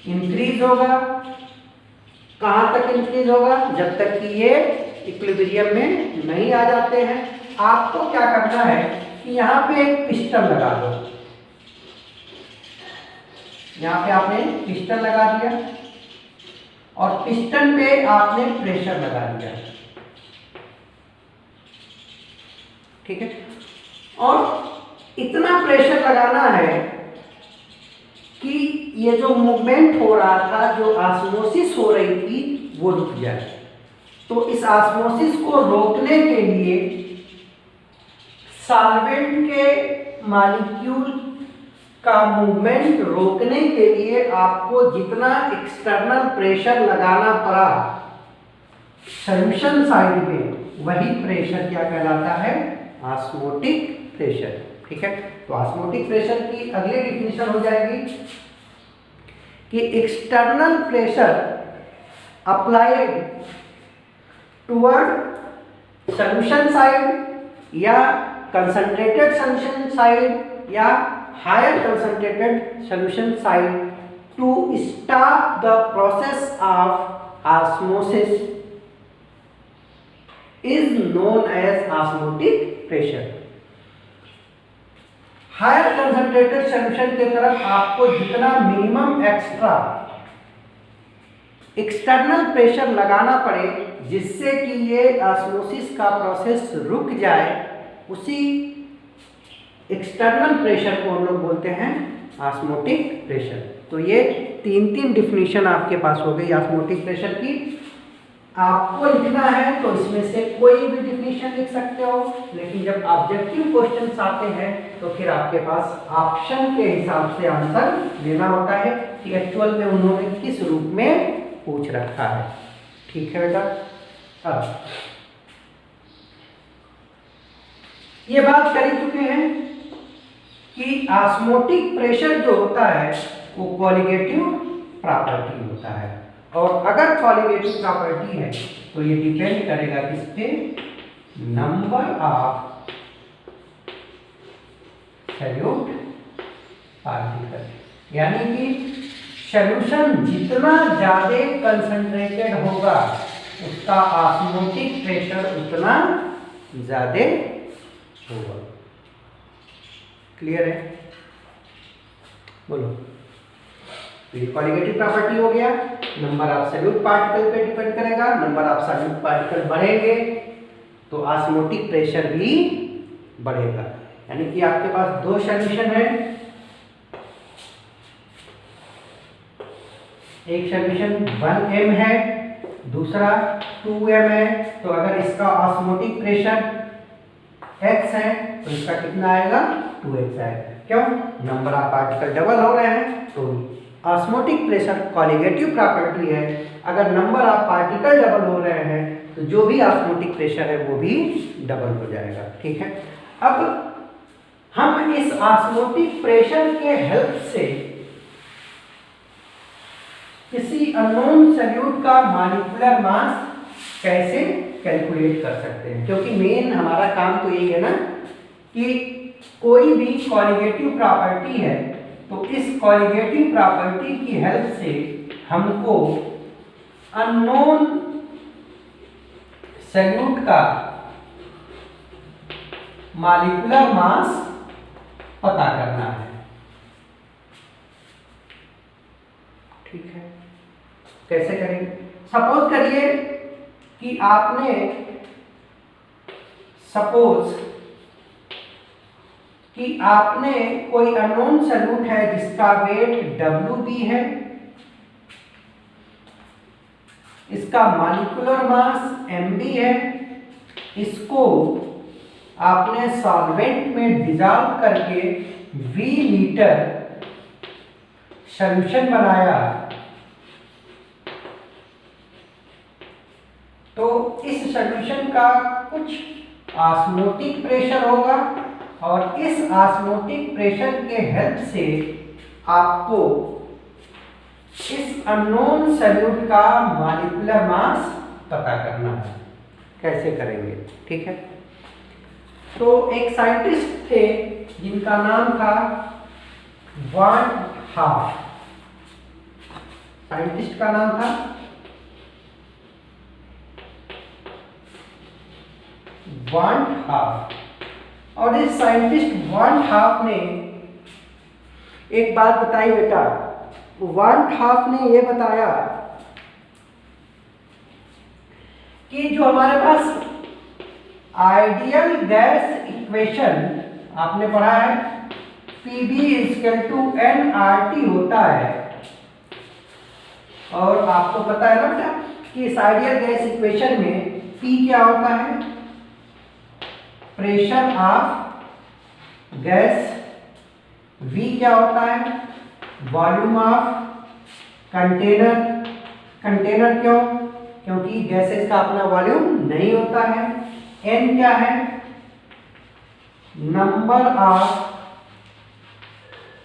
इंक्रीज होगा। कहां तक इंक्रीज होगा, जब तक कि ये इक्विलिब्रियम में नहीं आ जाते हैं। आपको क्या करना है कि यहाँ पे एक पिस्टन लगा दो, यहाँ पे आपने पिस्टन लगा दिया और पिस्टन पे आपने प्रेशर लगा दिया। ठीक है, और इतना प्रेशर लगाना है कि ये जो मूवमेंट हो रहा था, जो ऑस्मोसिस हो रही थी, वो रुक जाए। तो इस ऑस्मोसिस को रोकने के लिए सॉल्वेंट के मॉलिक्यूल का मूवमेंट रोकने के लिए आपको जितना एक्सटर्नल प्रेशर लगाना पड़ा सॉल्यूशन साइड में, वही प्रेशर क्या कहलाता है, ऑस्मोटिक प्रेशर। ठीक है, तो ऑस्मोटिक प्रेशर की अगली डिफिनेशन हो जाएगी कि external pressure applied toward solution side या कंसंट्रेटेड सॉल्यूशन साइड या higher concentrated solution side to stop the process of osmosis is known as osmotic pressure. Higher concentrated solution के तरफ आपको जितना मिनिमम एक्स्ट्रा एक्सटर्नल प्रेशर लगाना पड़े जिससे कि ये ऑस्मोसिस का प्रोसेस रुक जाए, उसी एक्सटर्नल प्रेशर को हम लोग बोलते हैं ऑस्मोटिक प्रेशर। तो ये तीन डिफिनीशन आपके पास हो गई ऑस्मोटिक प्रेशर की। आपको लिखना है तो इसमें से कोई भी डिफिनीशन लिख सकते हो, लेकिन जब ऑब्जेक्टिव क्वेश्चंस आते हैं तो फिर आपके पास ऑप्शन के हिसाब से आंसर देना होता है कि एक्चुअल में उन्होंने किस रूप में पूछ रखा है। ठीक है बेटा, अब ये बात कर ही चुके हैं कि ऑस्मोटिक प्रेशर जो होता है वो कॉलिगेटिव प्रॉपर्टी होता है, और अगर कॉलिगेटिव प्रॉपर्टी है तो ये डिपेंड करेगा किस पे, नंबर ऑफ सॉल्यूट पार्टिकल। यानी कि सॉल्यूशन जितना ज्यादा कंसंट्रेटेड होगा उसका ऑस्मोटिक प्रेशर उतना ज्यादा होगा। क्लियर है, बोलो। तो ये कॉलिगेटिव प्रॉपर्टी हो गया, नंबर ऑफ सॉल्यूट पार्टिकल पे डिपेंड करेगा। नंबर ऑफ सॉल्यूट पार्टिकल बढ़ेंगे तो ऑस्मोटिक प्रेशर भी बढ़ेगा। यानी कि आपके पास दो सॉल्यूशन है, एक सॉल्यूशन 1m है, दूसरा 2m है। तो अगर इसका ऑस्मोटिक प्रेशर x है तो इसका कितना आएगा, 2x आएगा। क्यों, नंबर ऑफ पार्टिकल डबल हो रहे हैं। तो ऑस्मोटिक प्रेशर कॉलिगेटिव प्रॉपर्टी है, अगर नंबर ऑफ पार्टिकल डबल हो रहे हैं तो जो भी ऑस्मोटिक प्रेशर है वो भी डबल हो जाएगा। ठीक है, अब हम इस ऑस्मोटिक प्रेशर के हेल्प से किसी अननोन सॉल्यूट का मॉलिक्यूलर मास कैसे कैलकुलेट कर सकते हैं, क्योंकि मेन हमारा काम तो यही है ना कि कोई भी कॉलिगेटिव प्रॉपर्टी है तो इस कॉलिगेटिव प्रॉपर्टी की हेल्प से हमको अननोन सॉल्यूट का मॉलिक्यूलर मास पता करना है। ठीक है, कैसे करेंगे? सपोज करिए कि आपने कोई अननोन सॉल्यूट है जिसका वेट WB है, इसका मॉलिक्यूलर मास MB है, इसको आपने सॉल्वेंट में डिसॉल्व करके V लीटर सॉल्यूशन बनाया, तो इस सॉल्यूशन का कुछ ऑस्मोटिक प्रेशर होगा और इस ऑस्मोटिक प्रेशर के हेल्प से आपको इस अननोन सॉल्यूट का मॉलिक्यूलर मास पता करना है। कैसे करेंगे? ठीक है, तो एक साइंटिस्ट थे जिनका नाम था वान हाफ। साइंटिस्ट का नाम था वान हाफ, और इस साइंटिस्ट वान हाफ ने एक बात बताई बेटा। वान हाफ ने यह बताया कि जो हमारे पास आइडियल गैस इक्वेशन आपने पढ़ा है, PV = nRT होता है, और आपको पता है ना बेटा कि इस आइडियल गैस इक्वेशन में P क्या होता है? Pressure of gas. V क्या होता है? Volume of container. कंटेनर क्यों? क्योंकि गैसेस का अपना वॉल्यूम नहीं होता है। N क्या है? Number of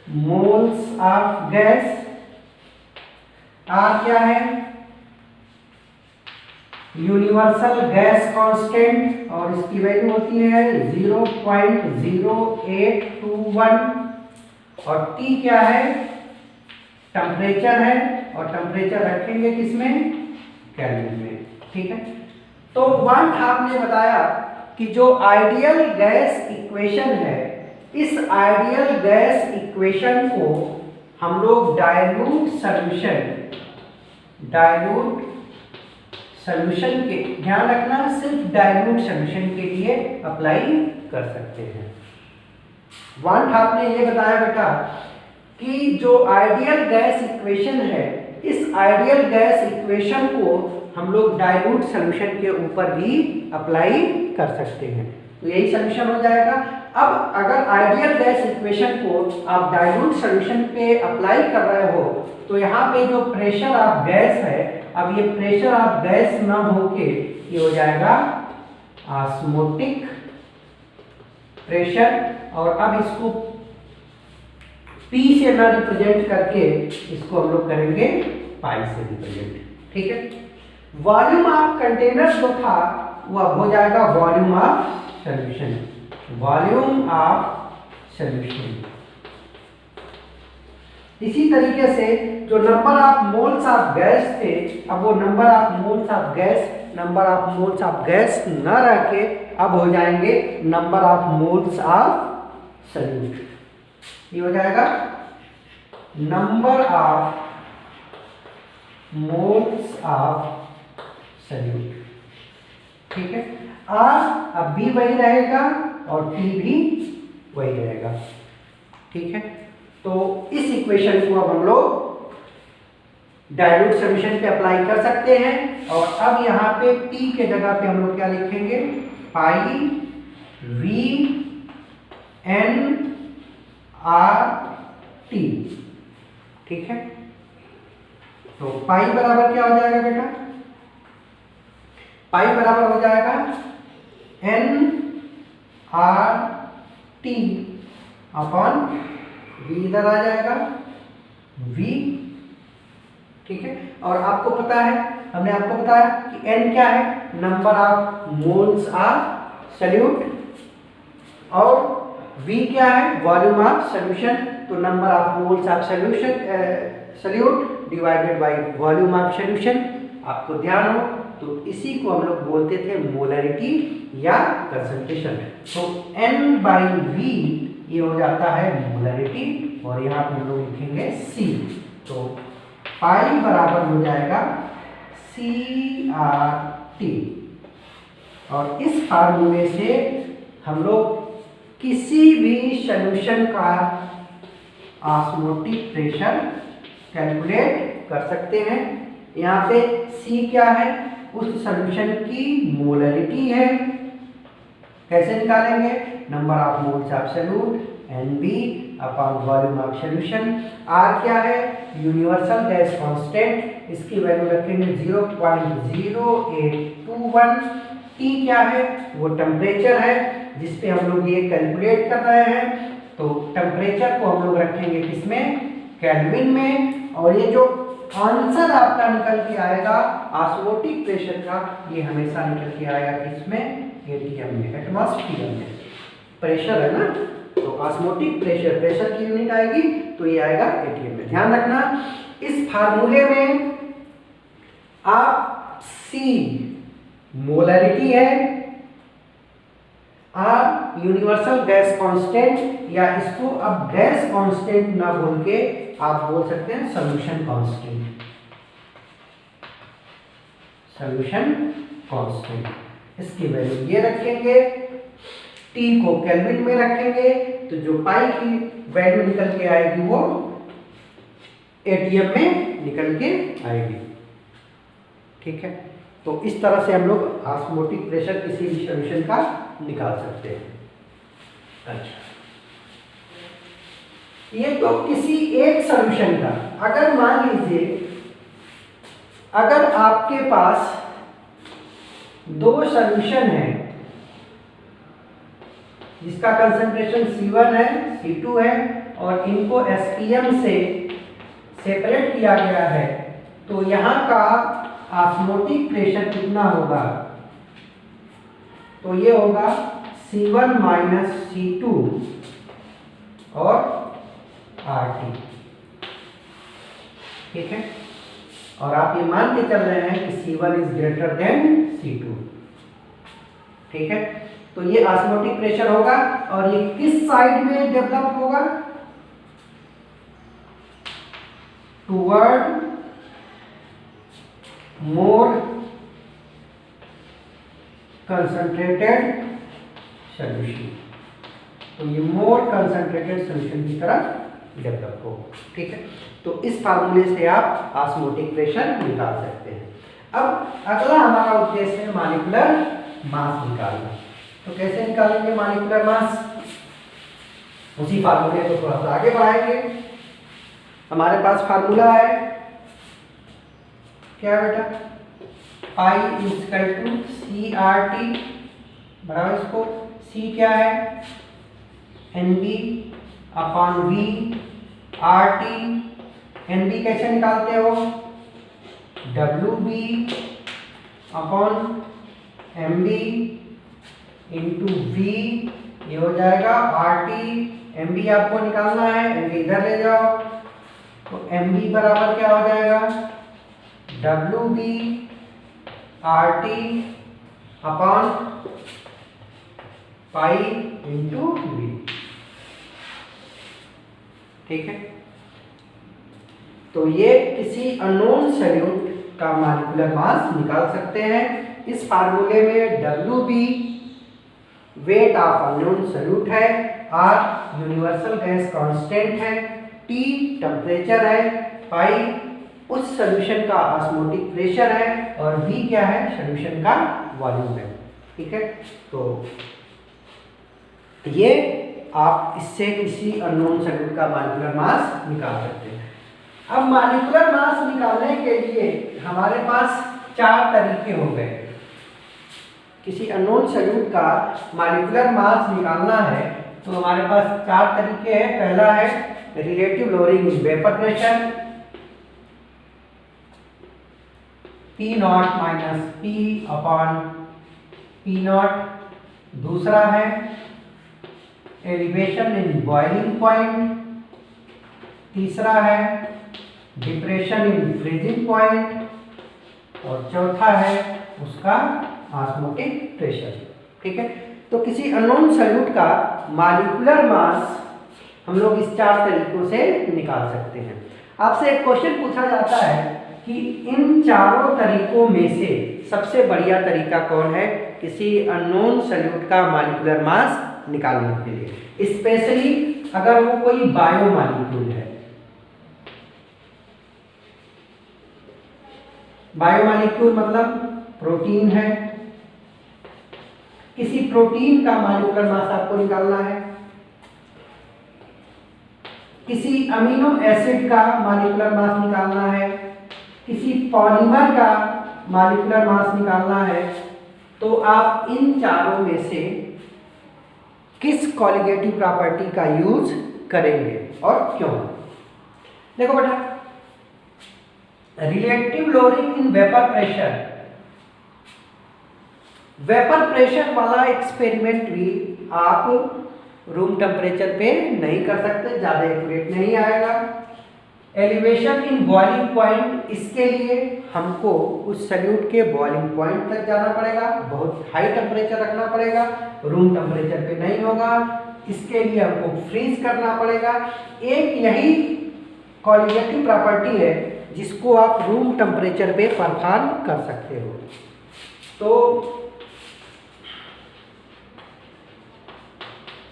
moles of gas. R क्या है? यूनिवर्सल गैस कांस्टेंट, और इसकी वैल्यू होती है 0.0821। और T क्या है? टेम्परेचर है, और टेम्परेचर रखेंगे किसमें? केल्विन में। ठीक है, तो वान हाफ ने बताया कि जो आइडियल गैस इक्वेशन है, इस आइडियल गैस इक्वेशन को हम लोग डाइल्यूट सॉल्यूशन के, ध्यान रखना, सिर्फ डाइल्यूट सॉल्यूशन के लिए अप्लाई कर सकते हैं। वान हाफ ने यह बताया बेटा कि जो आइडियल गैस इक्वेशन है, इस आइडियल गैस इक्वेशन को हम लोग डाइल्यूट सॉल्यूशन के ऊपर भी अप्लाई कर सकते हैं, तो यही सॉल्यूशन हो जाएगा। अब अगर आइडियल गैस इक्वेशन को आप डाइल्यूट सॉल्यूशन पे अप्लाई कर रहे हो, तो यहाँ पे जो प्रेशर ऑफ गैस है, अब ये प्रेशर ऑफ गैस ना होके ये हो जाएगा ऑस्मोटिक प्रेशर, और अब इसको P से ना रिप्रेजेंट करके इसको हम लोग करेंगे पाई से रिप्रेजेंट। ठीक है, वॉल्यूम ऑफ कंटेनर जो था वो अब हो जाएगा volume of solution. Volume of solution. इसी तरीके से जो number of moles of gas थे, अब वो number of moles of gas न रह के अब हो जाएंगे number of moles of solute. ये हो जाएगा number of moles of solute. ठीक है, R अब भी वही रहेगा और T भी वही रहेगा। ठीक है, तो इस इक्वेशन को अब हम लोग डाइल्यूट सॉल्यूशन पे अप्लाई कर सकते हैं, और अब यहाँ पे P के जगह पे हम लोग क्या लिखेंगे? पाई V N R T। ठीक है, तो पाई बराबर क्या हो जाएगा बेटा? पाई बराबर हो जाएगा N R T upon V, इधर आ जाएगा V। ठीक है, और आपको पता है, हमने आपको बताया कि N क्या है? Number of moles of solute, और V क्या है? Volume of solution. तो number of moles of solute divided by volume of solution, आपको ध्यान हो तो इसी को हम लोग बोलते थे मोलरिटी या कंसंट्रेशन। तो N/V ये हो जाता है मोलरिटी और यहाँ पे हम लोग लिखेंगे C। तो पाई बराबर हो जाएगा CRT। और इस फार्मूले से हम लोग किसी भी सॉल्यूशन का ऑस्मोटिक प्रेशर कैलकुलेट कर सकते हैं। यहाँ पे C क्या है, उस सॉल्यूशन की मोलरिटी है। कैसे निकालेंगे, number of moles absolute NB upon volume of solution. R क्या है, यूनिवर्सल गैस कांस्टेंट, इसकी वैल्यू रखेंगे 0.0821। T क्या है, वो टेम्परेचर है जिस पे हम लोग ये कैलकुलेट कर रहे हैं। तो टेम्परेचर को हम लोग रखेंगे किसमें, केल्विन में। और ये जो आंसर आपका निकल के आएगा ऑस्मोटिक प्रेशर का, ये हमेशा निकल के आएगा किसमें, ATM में, एटमॉस्फेयर में। प्रेशर है ना, तो ऑस्मोटिक प्रेशर, प्रेशर की यूनिट आएगी तो ये आएगा ATM में। ध्यान रखना इस फार्मूले में आप C मोलरिटी है, R यूनिवर्सल गैस कांस्टेंट, या इसको अब गैस कांस्टेंट ना बोल के आप बोल सकते हैं सॉल्यूशन कांस्टेंट। सॉल्यूशन कांस्टेंट, इसकी वैल्यू ये रखेंगे, T को केल्विन में रखेंगे, तो जो पाई की वैल्यू निकल के आएगी वो ATM में निकल के आएगी। ठीक है, तो इस तरह से हम लोग ऑस्मोटिक प्रेशर किसी भी सॉल्यूशन का निकाल सकते हैं। अच्छा, ये तो किसी एक सॉल्यूशन का। अगर मान लीजिए अगर आपके पास दो सॉल्यूशन है जिसका कंसंट्रेशन C1 है, C2 है, और इनको SPM से सेपरेट किया गया है, तो यहाँ का ऑस्मोटिक प्रेशर कितना होगा, तो ये होगा C1 माइनस C2 और RT। ठीक है, और आप ये मान के चल रहे हैं कि C1 is greater than C2। ठीक है, तो ये ऑस्मोटिक प्रेशर होगा और ये किस साइड में डेवलप होगा, टुवर्ड मोर कंसंट्रेटेड सॉल्यूशन। तो ये मोर कंसंट्रेटेड सॉल्यूशन की तरफ डेवलप होगा। ठीक है, तो इस फार्मूले से आप ऑस्मोटिक प्रेशर निकाल सकते हैं। अब अगला हमारा उद्देश्य है मॉलिक्यूलर मास निकालना। तो कैसे निकालेंगे मॉलिक्यूलर मास, उसी फार्मूले को थोड़ा सा आगे बढ़ाएंगे। हमारे पास फार्मूला है क्या बेटा, पाई इक्वल टू CRT बढ़ाओ इसको। C क्या है, NB upon V RT। NB कैसे निकालते हो, WB upon MB into V, ये हो जाएगा RT। MB आपको निकालना है, MB इधर ले जाओ, तो MB बराबर क्या हो जाएगा, WB RT upon pi into V। ठीक है, तो ये किसी अननोन सॉल्यूट का मॉलिक्यूलर मास निकाल सकते हैं। इस फार्मूले में WB weight of unknown solute है, R यूनिवर्सल गैस कांस्टेंट है, T टेम्परेचर है, पाई उस सॉल्यूशन का ऑस्मोटिक प्रेशर है, और V क्या है, सॉल्यूशन का वॉल्यूम है। ठीक है, तो ये आप इससे किसी अननोन सॉल्यूट का मॉलिक्यूलर मास निकाल सकते हैं। अब मॉलिक्यूलर मास निकालने के लिए हमारे पास चार तरीके हो गए। किसी अननोन सॉल्यूट का मॉलिक्यूलर मास निकालना है तो हमारे पास चार तरीके हैं। पहला है relative lowering in vapour pressure, P0 minus P upon P0। दूसरा है एलिवेशन इन बॉइलिंग पॉइंट। तीसरा है डिप्रेशन इन फ्रीजिंग पॉइंट। और चौथा है उसका ऑस्मोटिक प्रेशर। ठीक है, तो किसी अननोन सॉल्यूट का मॉलिक्यूलर मास हम लोग इस 4 तरीकों से निकाल सकते हैं। आपसे एक क्वेश्चन पूछा जाता है कि इन चारों तरीकों में से सबसे बढ़िया तरीका कौन है किसी अननोन सॉल्यूट का मॉलिक्यूलर मास निकालने के लिए, स्पेशली अगर वो कोई बायोमॉलिक्यूल है। बायोमॉलिक्यूल मतलब प्रोटीन है, किसी प्रोटीन का मॉलिक्यूलर मास आपको निकालना है, किसी अमीनो एसिड का मॉलिक्यूलर मास निकालना है, किसी पॉलीमर का मॉलिक्यूलर मास निकालना है, तो आप इन चारों में से किस कॉलिगेटिव प्रॉपर्टी का यूज करेंगे और क्यों? देखो बेटा, relative loading in vapour pressure, vapour pressure वाला एक्सपेरिमेंट भी आप रूम टेम्परेचर पे नहीं कर सकते, ज़्यादा एक्यूरेट नहीं आएगा। एलिवेशन इन बॉइलिंग पॉइंट, इसके लिए हमको उस सॉल्यूट के बॉइलिंग पॉइंट तक जाना पड़ेगा, बहुत हाई टेम्परेचर रखना पड़ेगा, रूम टेम्परेचर पे नहीं होगा। इसके लिए हमको फ्रीज करना पड़ेगा। एक यही कॉलिगेटिव प्रॉपर्टी है जिसको आप रूम टेम्परेचर पे परफॉर्म कर सकते हो। तो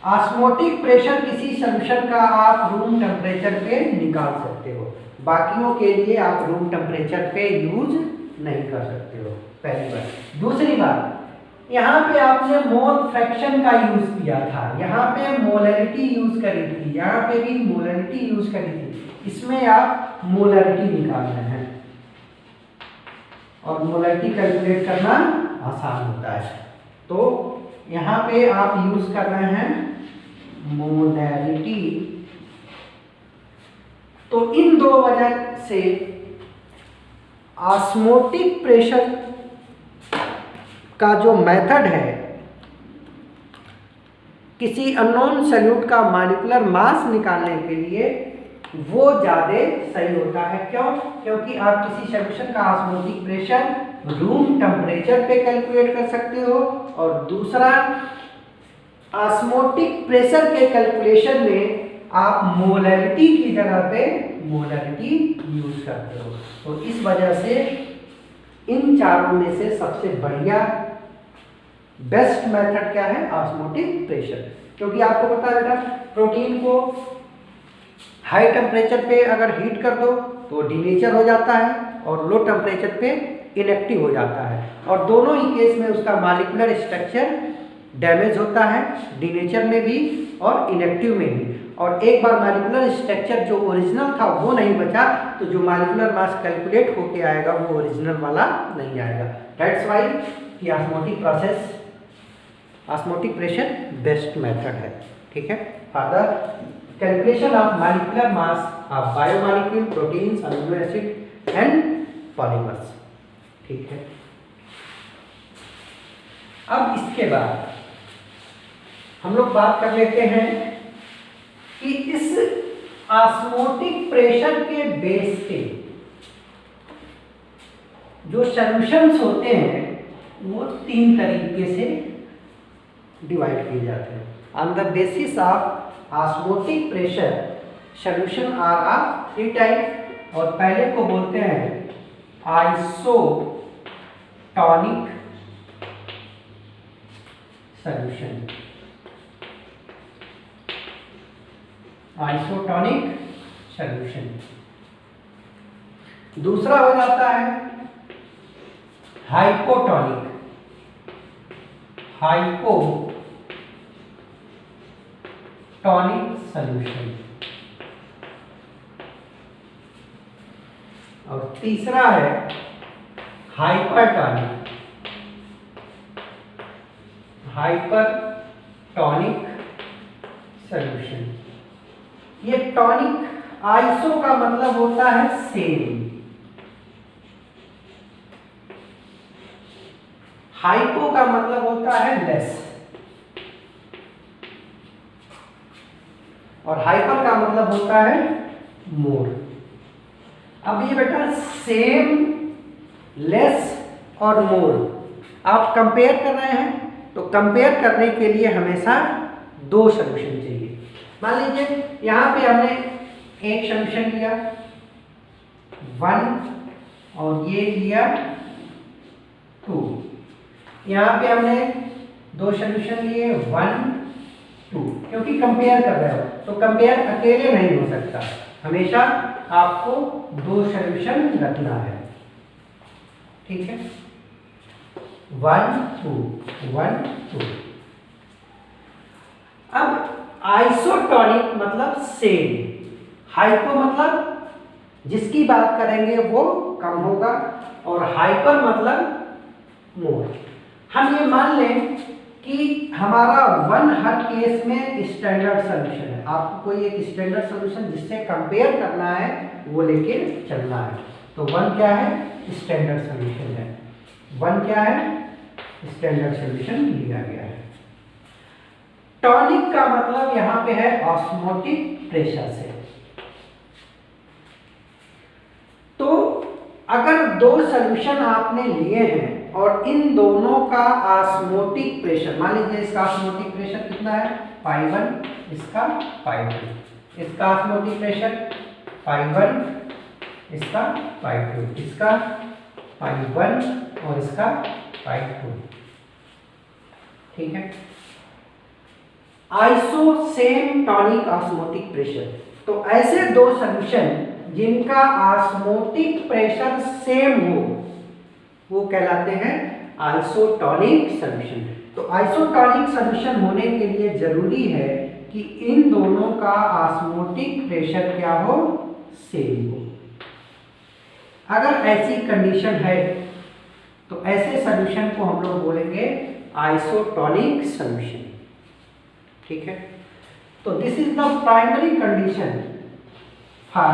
ऑस्मोटिक प्रेशर किसी सॉल्यूशन का आप रूम टेम्परेचर पे निकाल सकते हो, बाकियों के लिए आप रूम टेम्परेचर पे यूज नहीं कर सकते हो, पहली बात। दूसरी बात, यहाँ पे आपने मोल फ्रैक्शन का यूज किया था, यहाँ पे मोलरिटी यूज करी थी, यहाँ पे भी मोलरिटी यूज करी थी। इसमें आप मोलरिटी निकालना है और मोलरिटी कैलकुलेट करना आसान होता है। तो यहाँ पे आप यूज कर रहे हैं मोलरिटी। तो इन दो वजह से ऑस्मोटिक प्रेशर का जो मेथड है किसी अननोन सॉल्यूट का मॉलिक्यूलर मास निकालने के लिए वो ज़्यादा सही होता है। क्यों? क्योंकि आप किसी सॉल्यूशन का ऑस्मोटिक प्रेशर रूम टेम्परेचर पे कैलकुलेट कर सकते हो, और दूसरा ऑस्मोटिक प्रेशर के कैलकुलेशन में आप मोलरिटी की जगह पे मोलरिटी यूज करते हो। तो इस वजह से इन चारों में से सबसे बढ़िया बेस्ट मेथड क्या है? Osmotic pressure. क्योंकि आपको पता है बेटा, प्रोटीन को हाई टेम्परेचर पे अगर हीट कर दो तो डीनेचर हो जाता है, और लो टेम्परेचर पे इनएक्टिव हो जाता है, और दोनों ही केस में उसका मॉलिक्यूलर स्ट्रक्चर डैमेज होता है, डीनेचर में भी और इनएक्टिव में भी। और एक बार मॉलिक्यूलर स्ट्रक्चर जो ओरिजिनल था वो नहीं बचा, तो जो मॉलिक्यूलर मास कैलकुलेट होके आएगा वो ओरिजिनल वाला नहीं आएगा। दैट्स वाई कि ऑस्मोटिक प्रेशर बेस्ट मेथड है। ठीक है, for calculation of molecular mass of biomolecule, proteins, amino acid and polymers. ठीक है, अब इसके बाद हम लोग बात कर लेते हैं कि इस ऑस्मोटिक प्रेशर के बेस पे जो सॉल्यूशंस होते हैं वो 3 तरीके से डिवाइड किए जाते हैं। On the basis of osmotic pressure solution are of 3 type, और पहले को बोलते हैं आइसोटोनिक सॉल्यूशन, आइसोटोनिक सॉल्यूशन। दूसरा हो जाता है हाइपोटोनिक सॉल्यूशन, और तीसरा है हाइपरटोनिक सॉल्यूशन। ये टॉनिक, आइसो का मतलब होता है सेम, हाइपो का मतलब होता है लेस, और हाइपर का मतलब होता है मोर। अब ये बेटा सेम लेस और मोर, आप कंपेयर कर रहे हैं तो कंपेयर करने के लिए हमेशा दो सॉल्यूशन चाहिए। मान लीजिए यहाँ पे हमने एक सॉल्यूशन लिया 1 और ये लिया 2, यहाँ पे हमने दो सॉल्यूशन लिए 1 2, क्योंकि कंपेयर कर रहे हो तो कंपेयर अकेले नहीं हो सकता, हमेशा आपको दो सॉल्यूशन रखना है। ठीक है, 1 2 1 2। अब आइसोटोनिक मतलब सेम, हाइपो मतलब जिसकी बात करेंगे वो कम होगा और हाइपर मतलब मोर। हम ये मान लें कि हमारा 1 हर केस में स्टैंडर्ड सॉल्यूशन है, आपको कोई एक स्टैंडर्ड सॉल्यूशन जिससे कंपेयर करना है वो लेके चलना है। तो 1 क्या है, स्टैंडर्ड सॉल्यूशन है, 1 क्या है, स्टैंडर्ड सॉल्यूशन लिया गया है। टॉनिक का मतलब यहाँ पे है ऑस्मोटिक प्रेशर से। तो अगर दो सॉल्यूशन आपने लिए हैं और इन दोनों का ऑस्मोटिक प्रेशर, मान लीजिए इसका ऑस्मोटिक प्रेशर कितना है π1, इसका π2, इसका ऑस्मोटिक प्रेशर π1, इसका π2, इसका π1 और इसका π2। ठीक है, iso same tonic osmotic pressure. तो ऐसे दो सॉल्यूशन जिनका ऑस्मोटिक प्रेशर सेम हो वो कहलाते हैं आइसोटोनिक सॉल्यूशन। तो आइसोटोनिक सॉल्यूशन होने के लिए जरूरी है कि इन दोनों का ऑस्मोटिक प्रेशर क्या हो, सेम हो। अगर ऐसी कंडीशन है तो ऐसे सॉल्यूशन को हम लोग बोलेंगे आइसोटोनिक सॉल्यूशन। ठीक है, तो this is the primary condition for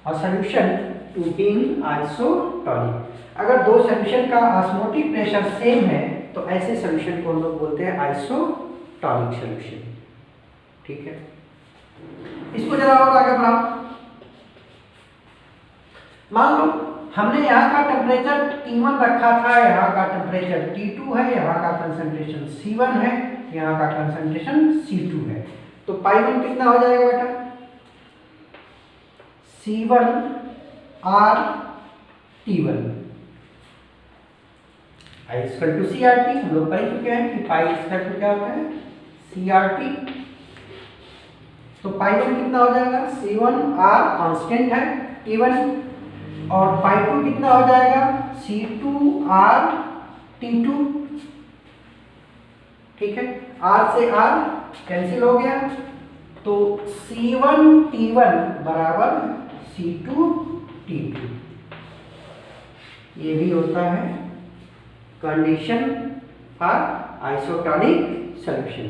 a solution to being isotonic. अगर दो सॉल्यूशन का ऑस्मोटिक प्रेशर सेम है तो ऐसे सॉल्यूशन को हम लोग बोलते हैं आइसोटोनिक सॉल्यूशन। ठीक है, इसको जरा और आगे बढ़ाओ। मान लो हमने यहाँ का टेम्परेचर T1 रखा था, यहाँ का टेम्परेचर T2 है, यहाँ का कंसंट्रेशन C1 है, यहाँ का कंसंट्रेशन C2 है। तो π1 कितना हो जाएगा बेटा, C1 R T1 I equal to CRT। हम लोग पढ़ चुके हैं कि पाई इक्वल टू क्या होता है, CRT। तो π1 कितना हो जाएगा, C1 R कांस्टेंट है T1, और π2 कितना हो जाएगा, C2 R T2। ठीक है, R से R कैंसिल हो गया, तो C1 T1 बराबर C2 T2। ये भी होता है कंडीशन फॉर आइसोटोनिक सॉल्यूशन।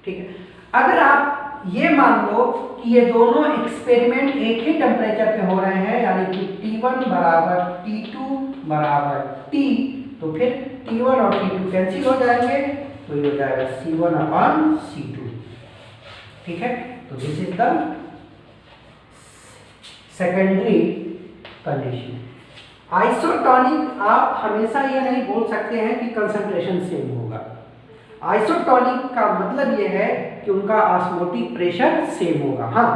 ठीक है, अगर आप ये मान लो कि ये दोनों एक्सपेरिमेंट एक ही टेम्परेचर पे हो रहे हैं, यानी कि T1 बराबर T2 बराबर T, तो फिर T1 और T2 कैंसिल हो जाएंगे, तो ये हो जाएगा C1 अपॉन C2। ठीक है, तो this is the secondary condition. Isotonic आप हमेशा ये नहीं बोल सकते हैं कि कंसंट्रेशन सेम होगा। आइसोटोनिक का मतलब ये है कि उनका ऑस्मोटिक प्रेशर सेम होगा। हाँ,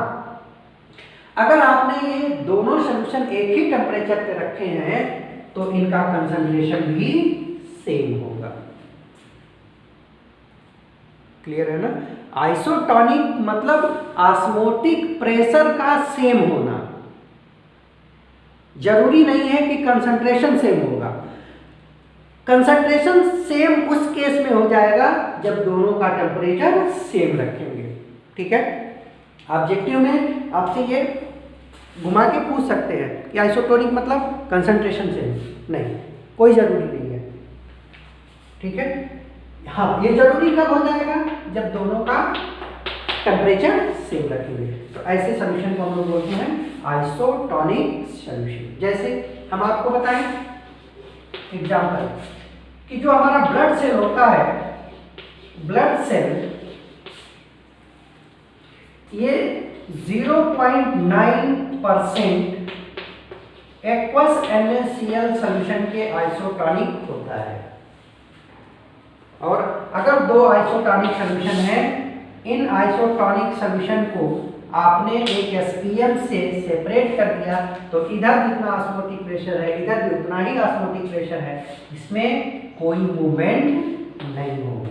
अगर आपने ये दोनों सॉल्यूशन एक ही टेम्परेचर पे रखे हैं तो इनका कंसंट्रेशन भी सेम होगा। क्लियर है ना? आइसोटोनिक मतलब ऑस्मोटिक प्रेशर का सेम होना, जरूरी नहीं है कि कंसंट्रेशन सेम होगा। कंसंट्रेशन सेम उस केस में हो जाएगा जब दोनों का टेम्परेचर सेम रखेंगे। ठीक है, ऑब्जेक्टिव में आपसे ये घुमा के पूछ सकते हैं कि आइसोटोनिक मतलब कंसंट्रेशन सेम, नहीं, कोई जरूरी नहीं है। ठीक है, हाँ, ये जरूरी कब हो जाएगा, जब दोनों का टेम्परेचर सेम रखेंगे। तो ऐसे सॉल्यूशन को हम लोग बोलते हैं आइसोटोनिक सॉल्यूशन। जैसे हम आपको बताएं एग्जांपल कि जो हमारा ब्लड सेल होता है, ब्लड सेल ये 0.9% एक्वस NaCl सॉल्यूशन के आइसोटॉनिक होता है। और अगर दो आइसोटॉनिक सॉल्यूशन है, इन आइसोटॉनिक सॉल्यूशन को आपने एक SPM से सेपरेट कर दिया तो इधर जितना ऑस्मोटिक प्रेशर है इधर भी उतना ही ऑस्मोटिक प्रेशर है, इसमें कोई मूवमेंट नहीं होगा,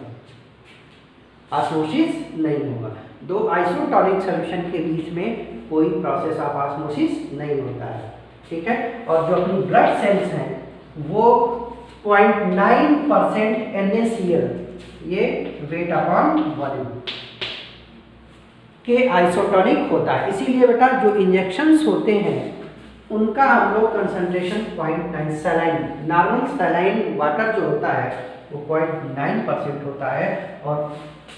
ऑस्मोसिस नहीं होगा। दो आइसोटॉनिक सॉल्यूशन के बीच में कोई प्रोसेस ऑफ ऑस्मोसिस नहीं होता है, ठीक है। और जो अपनी ब्लड सेल्स हैं वो 0.9% NaCl ये वेट अपॉन वॉल्यूम के आइसोटॉनिक होता है। इसीलिए बेटा जो इंजेक्शंस होते हैं उनका हम लोग concentration 0.9 saline, normal saline water जो होता है वो 0.9% होता है, और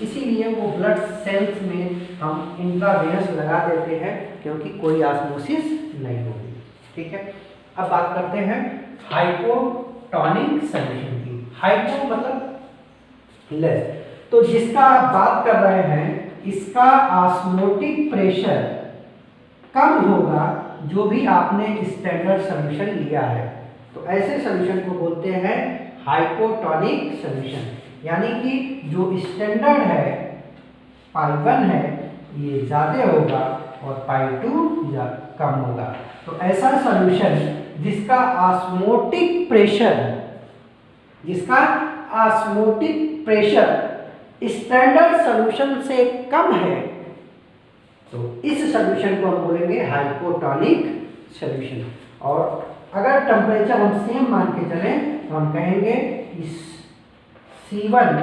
इसीलिए वो ब्लड सेल्स में हम इंट्रावेनस लगा देते हैं क्योंकि कोई ऑस्मोसिस नहीं होगी, ठीक है। अब बात करते हैं हाइपोटॉनिक सॉल्यूशन की। हाइपो मतलब लेस, तो जिसका आप बात कर रहे हैं इसका ऑस्मोटिक प्रेशर कम होगा जो भी आपने स्टैंडर्ड सॉल्यूशन लिया है, तो ऐसे सॉल्यूशन को बोलते हैं हाइपोटॉनिक सॉल्यूशन। यानी कि जो स्टैंडर्ड है π1 है ये ज़्यादा होगा और π2 कम होगा। तो ऐसा सॉल्यूशन जिसका ऑस्मोटिक प्रेशर स्टैंडर्ड सॉल्यूशन से कम है तो इस सॉल्यूशन को हम बोलेंगे हाइपोटॉनिक सॉल्यूशन। और अगर टेम्परेचर हम सेम मान के चलें तो हम कहेंगे इस C1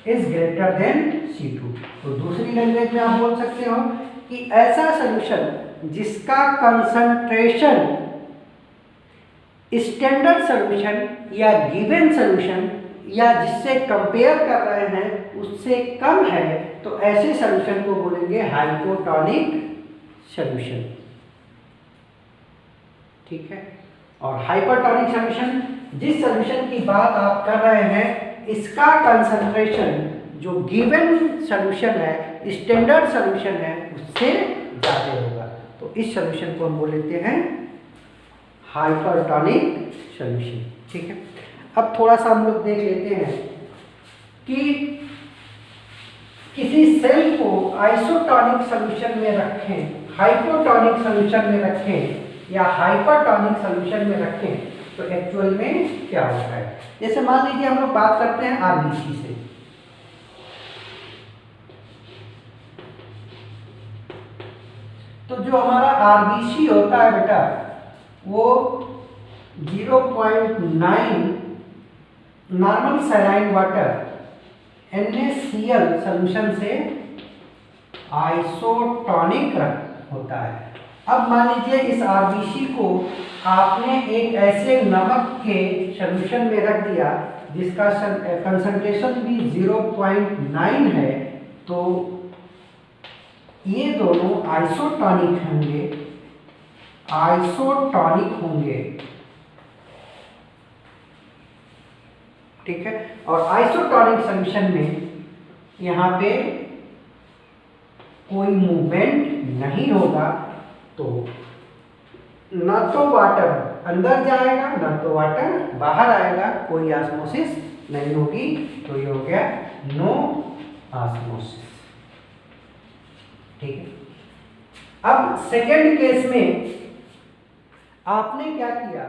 is greater than C2। तो दूसरी लैंग्वेज में आप बोल सकते हो कि ऐसा सॉल्यूशन जिसका कंसंट्रेशन स्टैंडर्ड सॉल्यूशन या गिवन सॉल्यूशन या जिससे कंपेयर कर रहे हैं उससे कम है तो ऐसे सॉल्यूशन को बोलेंगे हाइपोटॉनिक सॉल्यूशन, ठीक है। और हाइपरटॉनिक सॉल्यूशन जिस सॉल्यूशन की बात आप कर रहे हैं इसका कंसंट्रेशन जो गिवन सॉल्यूशन है स्टैंडर्ड सॉल्यूशन है उससे ज़्यादा होगा, तो इस सॉल्यूशन को हम बोलते हैं हाइपरटॉनिक सॉल्यूशन, ठीक है। अब थोड़ा सा हम लोग देख लेते हैं कि किसी सेल को आइसोटॉनिक सॉल्यूशन में रखें, हाइपोटॉनिक सॉल्यूशन में रखें या हाइपरटॉनिक सॉल्यूशन में रखें तो एक्चुअल में क्या होता है। जैसे मान लीजिए हम लोग बात करते हैं RBC से, तो जो हमारा RBC होता है बेटा वो 0.9 normal saline water NaCl solution से आइसोटॉनिक होता है। अब मान लीजिए इस RBC को आपने एक ऐसे नमक के सॉल्यूशन में रख दिया जिसका कंसंट्रेशन भी 0.9 है, तो ये दोनों आइसोटॉनिक होंगे, ठीक है। और आइसोटॉनिक सॉल्यूशन में यहाँ पे कोई मूवमेंट नहीं होगा, तो ना तो वाटर अंदर जाएगा ना तो वाटर बाहर आएगा, कोई ऑस्मोसिस नहीं होगी, तो ये हो गया नो ऑस्मोसिस, ठीक है। अब सेकेंड केस में आपने क्या किया